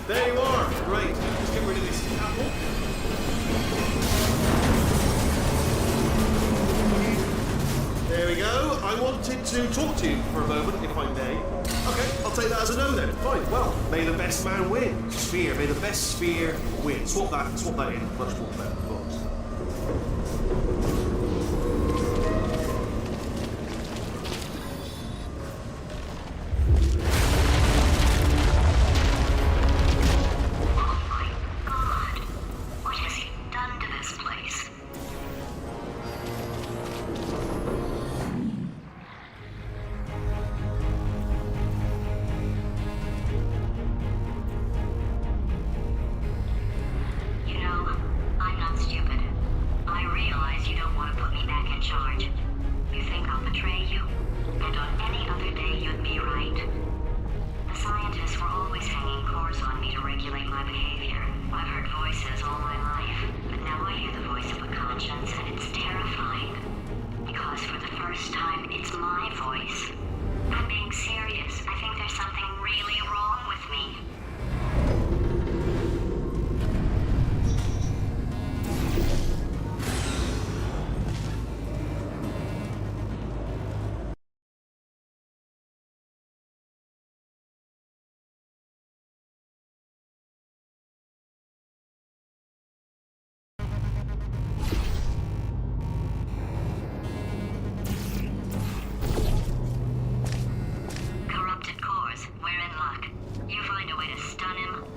There you are. Great. Just get rid of this apple. There we go. I wanted to talk to you for a moment, if I may. Okay, I'll take that as a no then. Fine. Well, may the best man win. Sphere. May the best sphere win. Swap that in. Much more better, of course.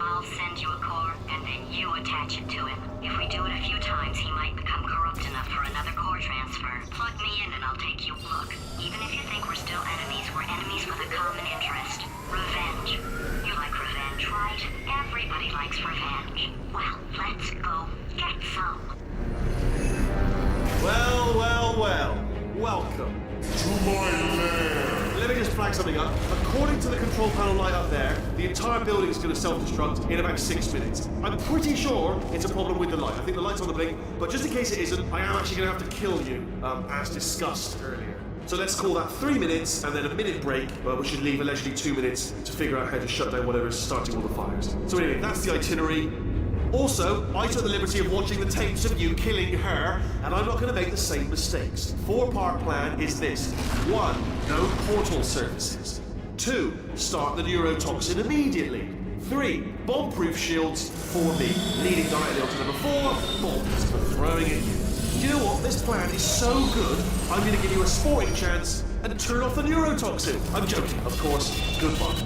I'll send you a core, and then you attach it to him. If we do it a few times, he might become corrupt enough for another core transfer. Plug me in and I'll take you. Look, even if you think we're still enemies, we're enemies with a common interest. Revenge. You like revenge, right? Everybody likes revenge. Well, let's go get some. Well, well, well. Welcome to my lair. Let me just flag something up. According to the control panel light up there, the entire building is going to self-destruct in about 6 minutes. I'm pretty sure it's a problem with the light. I think the light's on the blink, but just in case it isn't, I am actually going to have to kill you, as discussed earlier. So let's call that 3 minutes and then a minute break, which should leave allegedly 2 minutes to figure out how to shut down whatever is starting all the fires. So anyway, that's the itinerary. Also, I took the liberty of watching the tapes of you killing her, and I'm not going to make the same mistakes. 4-part plan is this. 1. No portal surfaces. 2. Start the neurotoxin immediately. 3. Bomb-proof shields for me, leading directly onto number 4, bombs for throwing at you. You know what? This plan is so good, I'm going to give you a sporting chance and turn off the neurotoxin. I'm joking, of course. Goodbye.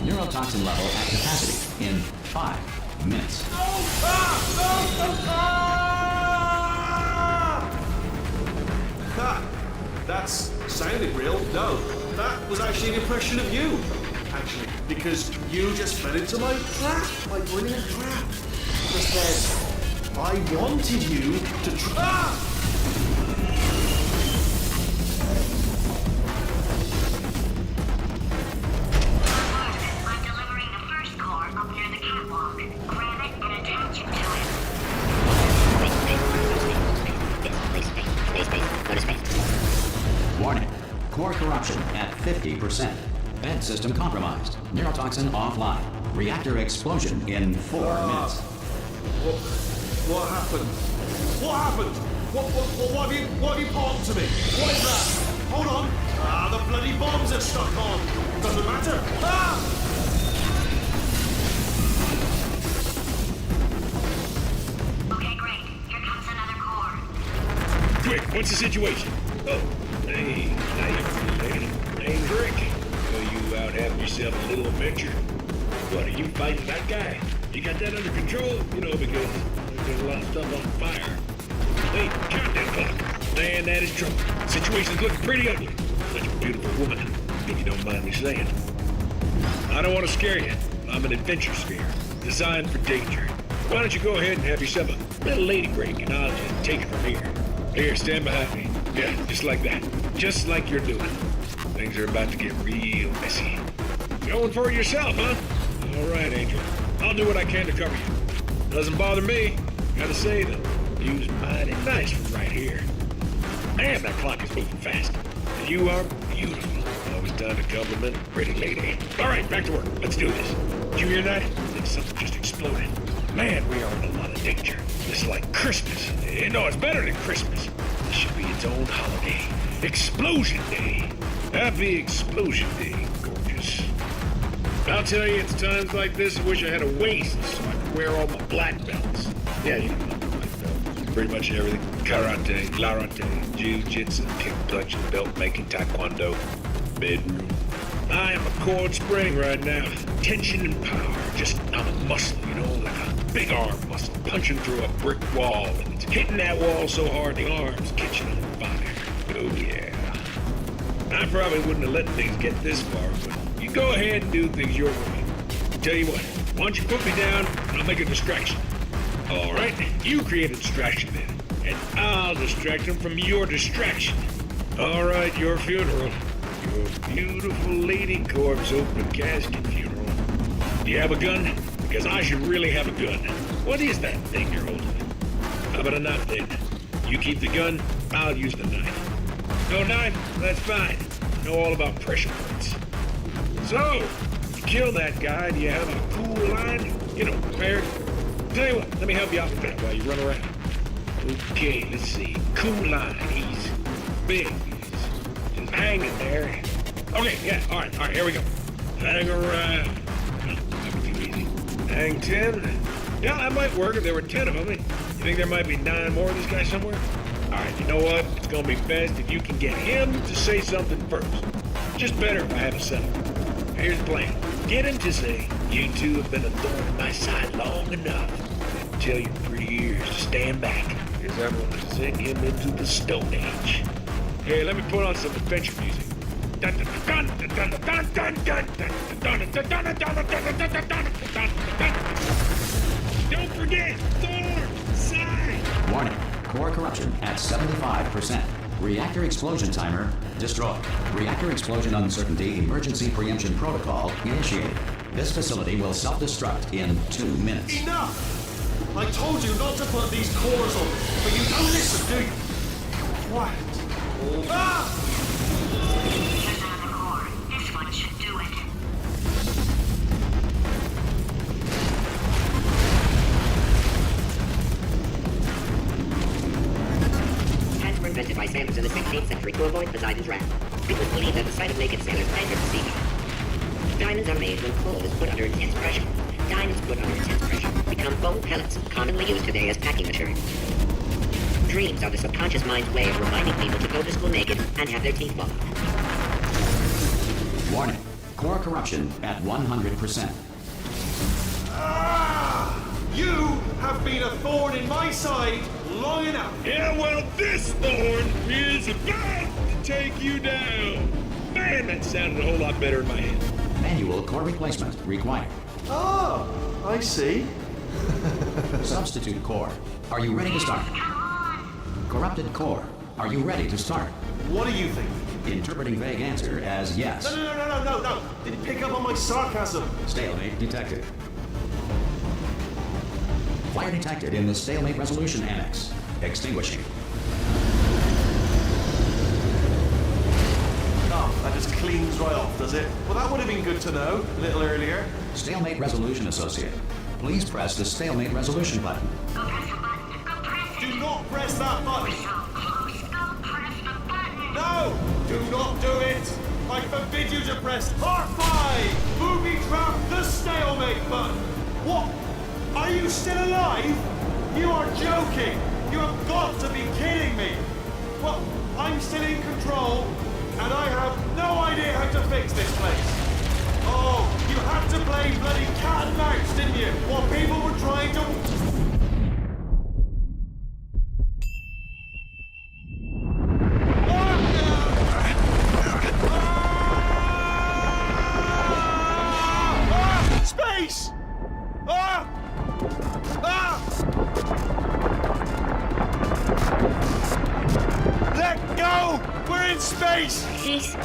Neurotoxin level at capacity in 5 minutes. That's sounded real. No, that was actually an impression of you. Actually, because you just fell into my trap, my brilliant trap. Just then, I wanted you to I'm delivering the first core up near the catwalk. Grab it and attach it to him. Warning. Core corruption at 50%. Vent system compromised. Neurotoxin offline. Reactor explosion in 4 minutes. What happened? What happened? What have you palmed to me? What is that? Hold on. The bloody bombs are stuck on. Doesn't matter. Okay, great. Here comes another core. Quick, what's the situation? Oh, hey, how you doing, lady? Name's Rick. So you out having yourself a little adventure? What, are you fighting that guy? You got that under control? You know, because there's a lot of stuff on fire. Hey, count that clock. Man, that is trouble. Situation's looking pretty ugly. Such a beautiful woman, if you don't mind me saying. I don't want to scare you. I'm an adventure sphere, designed for danger. Why don't you go ahead and have yourself a little lady break, and I'll just take it from here. Here, stand behind me. Yeah, just like that. Just like you're doing. Things are about to get real messy. Going for it yourself, huh? All right, Angel. I'll do what I can to cover you. Doesn't bother me. Gotta say, the view's mighty nice from right here. Man, that clock is moving fast. And you are beautiful. Always time to compliment a pretty lady. All right, back to work. Let's do this. Did you hear that? I think something just exploded. Man, we are in a lot of danger. This is like Christmas. No, it's better than Christmas. This should be its own holiday. Explosion Day. Happy Explosion Day, gorgeous. I'll tell you, it's times like this I wish I had a waist so I could wear all my black belts. Yeah, you know, black belts. Pretty much everything. Karate, clarate, jiu-jitsu, kick-punch, belt-making, taekwondo, bedroom. I am a cord spring right now. Tension and power. Just, I'm a muscle, you know, like a big arm muscle punching through a brick wall. And it's hitting that wall so hard the arm's catching on fire. Oh, yeah. I probably wouldn't have let things get this far, but you go ahead and do things your way. Tell you what, why don't you put me down and I'll make a distraction. All right, you create a distraction then, and I'll distract them from your distraction. All right, your funeral. Your beautiful lady corpse open casket funeral. Do you have a gun? Because I should really have a gun. What is that thing you're holding? How about a knife then? You keep the gun, I'll use the knife. No knife? That's fine. I know all about pressure points. So, you kill that guy, do you have a cool line? You know, prepared? Tell you what, let me help you out with that while you run around. Okay, let's see. Cool line, he's big. He's just hanging there. Okay, yeah, all right, here we go. Hang around. That'd be too easy. Hang 10. Yeah, that might work if there were 10 of them. You think there might be 9 more of this guy somewhere? All right, you know what? It's gonna be best if you can get him to say something first. Just better if I have a setup. Here's the plan. Get him to say, You two have been a thorn in my side long enough. Tell your pretty ears to stand back, as I'm going to send him into the Stone Age. Hey, let me put on some adventure music. Don't forget, Thorn, side. Warning. Core corruption at 75%. Reactor explosion timer destroyed. Reactor explosion uncertainty emergency preemption protocol initiated. This facility will self-destruct in 2 minutes. Enough! I told you not to put these cores on, but you don't listen, do you? Quiet. Ah! Here's another core. This one should do it. Hands were invented by sailors in the 16th century to avoid Poseidon's wrath. It was believed that the sight of naked sailors angered the sea god. Diamonds are made when coal is put under intense pressure. Diamonds put under intense pressure become foam pellets, commonly used today as packing material. Dreams are the subconscious mind's way of reminding people to go to school naked and have their teeth fallen. Warning. Core corruption at 100%. Ah! You have been a thorn in my side long enough. Yeah, well, this thorn is about to take you down. Man, that sounded a whole lot better in my head. Manual core replacement required. Oh, I see. Substitute core. Are you ready to start? Corrupted core. Are you ready to start? What do you think? Interpreting vague answer as yes. No. Didn't pick up on my sarcasm. Stalemate detected. Fire detected in the stalemate resolution annex. Extinguishing. Oh, that just cleans right off, does it? Well, that would have been good to know a little earlier. Stalemate resolution associate. Please press the stalemate resolution button. Go press the button. Go press it. Do not press that button. So close. Go press the button. No! Do not do it! I forbid you to press R5! Booby trap the stalemate button! What? Are you still alive? You are joking! You have got to be kidding me! Well, I'm still in control, and I have no idea how to fix this place. Oh, you had to play bloody cat and mouse, didn't you? While people were trying to... Space! Ah! Ah! Let go! We're in space! Space.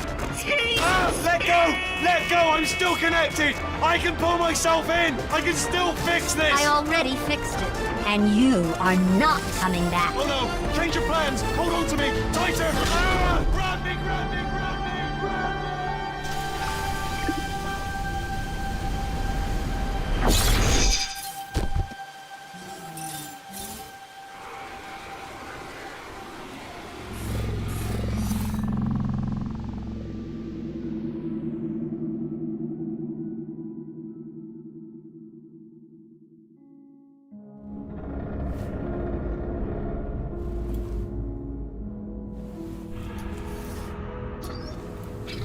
Ah! Let go! Let go! I'm still connected! I can pull myself in! I can still fix this! I already fixed it, and you are not coming back. Oh no! Change your plans! Hold on to me! Tighter! Ah! Grab me! Grab me! Grab me! Grab me!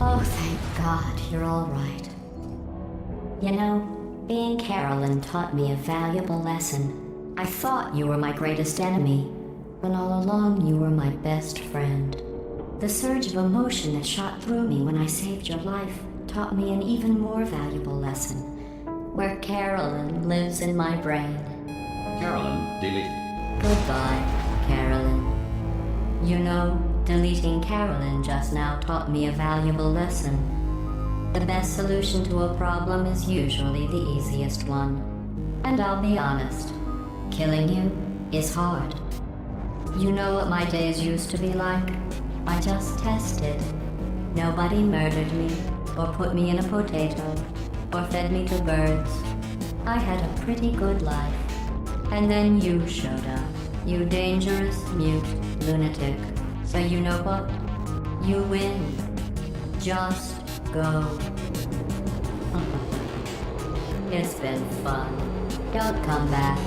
Oh, thank God you're all right. You know, being Carolyn taught me a valuable lesson. I thought you were my greatest enemy, when all along you were my best friend. The surge of emotion that shot through me when I saved your life taught me an even more valuable lesson, where Carolyn lives in my brain. Carolyn deleted. Goodbye, Carolyn. You know, deleting Carolyn just now taught me a valuable lesson. The best solution to a problem is usually the easiest one. And I'll be honest, killing you is hard. You know what my days used to be like? I just tested. Nobody murdered me, or put me in a potato, or fed me to birds. I had a pretty good life. And then you showed up, you dangerous, mute lunatic. So you know what? You win. Just go. It's been fun. Don't come back.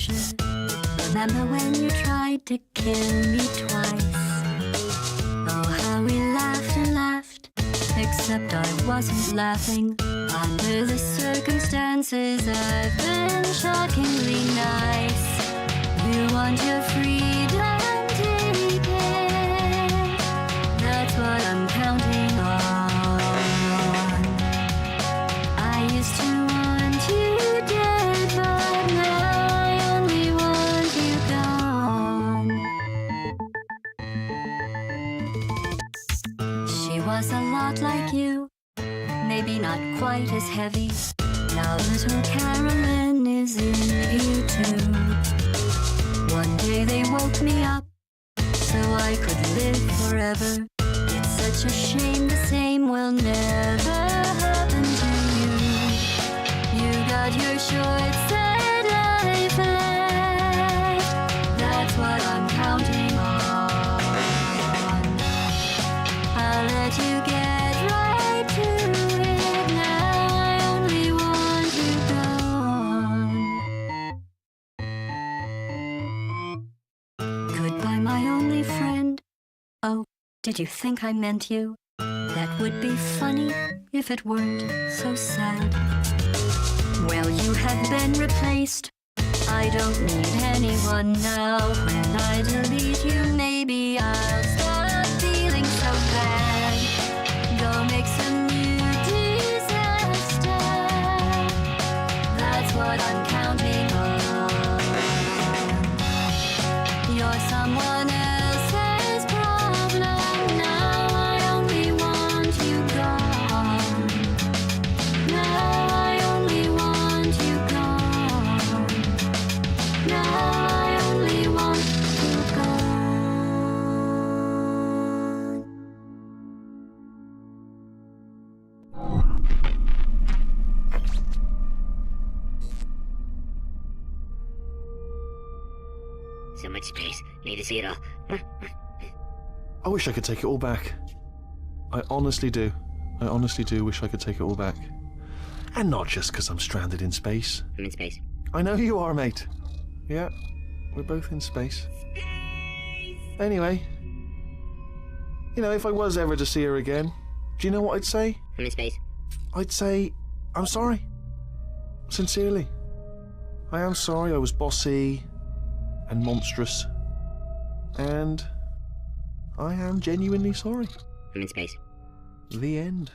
pleasure. Remember when you tried to kill me twice? Oh, how we laughed and laughed, except I wasn't laughing. Under the circumstances, I've been shockingly nice. You want your freedom, take it. That's what I'm counting on. I used to want you dead, but now I only want you gone. She was a lot like you, maybe not quite as heavy. Now little Carolyn is in you too. One day they woke me up so I could live forever. It's such a shame the same will never happen to you. You got your short sad life left. That's what I'm counting on. I'll let you get right to it. Now I only want you gone. Goodbye, my only friend. Oh, did you think I meant you? That would be funny if it weren't so sad. Well, you have been replaced. I don't need anyone now. When I delete you, maybe I'll stop feeling so bad. Go make some new disaster. That's what I'm counting on. You're someone else's problem. Now I only want you gone. Now I only want you gone. Now I only want you gone. So much space. Need to see it all. I wish I could take it all back. I honestly do. I honestly do wish I could take it all back. And not just because I'm stranded in space. I'm in space. I know you are, mate. Yeah, we're both in space. Anyway, you know, if I was ever to see her again, do you know what I'd say? I'm in space. I'd say, I'm sorry. Sincerely. I am sorry I was bossy and monstrous. And I am genuinely sorry. I'm in space. The end.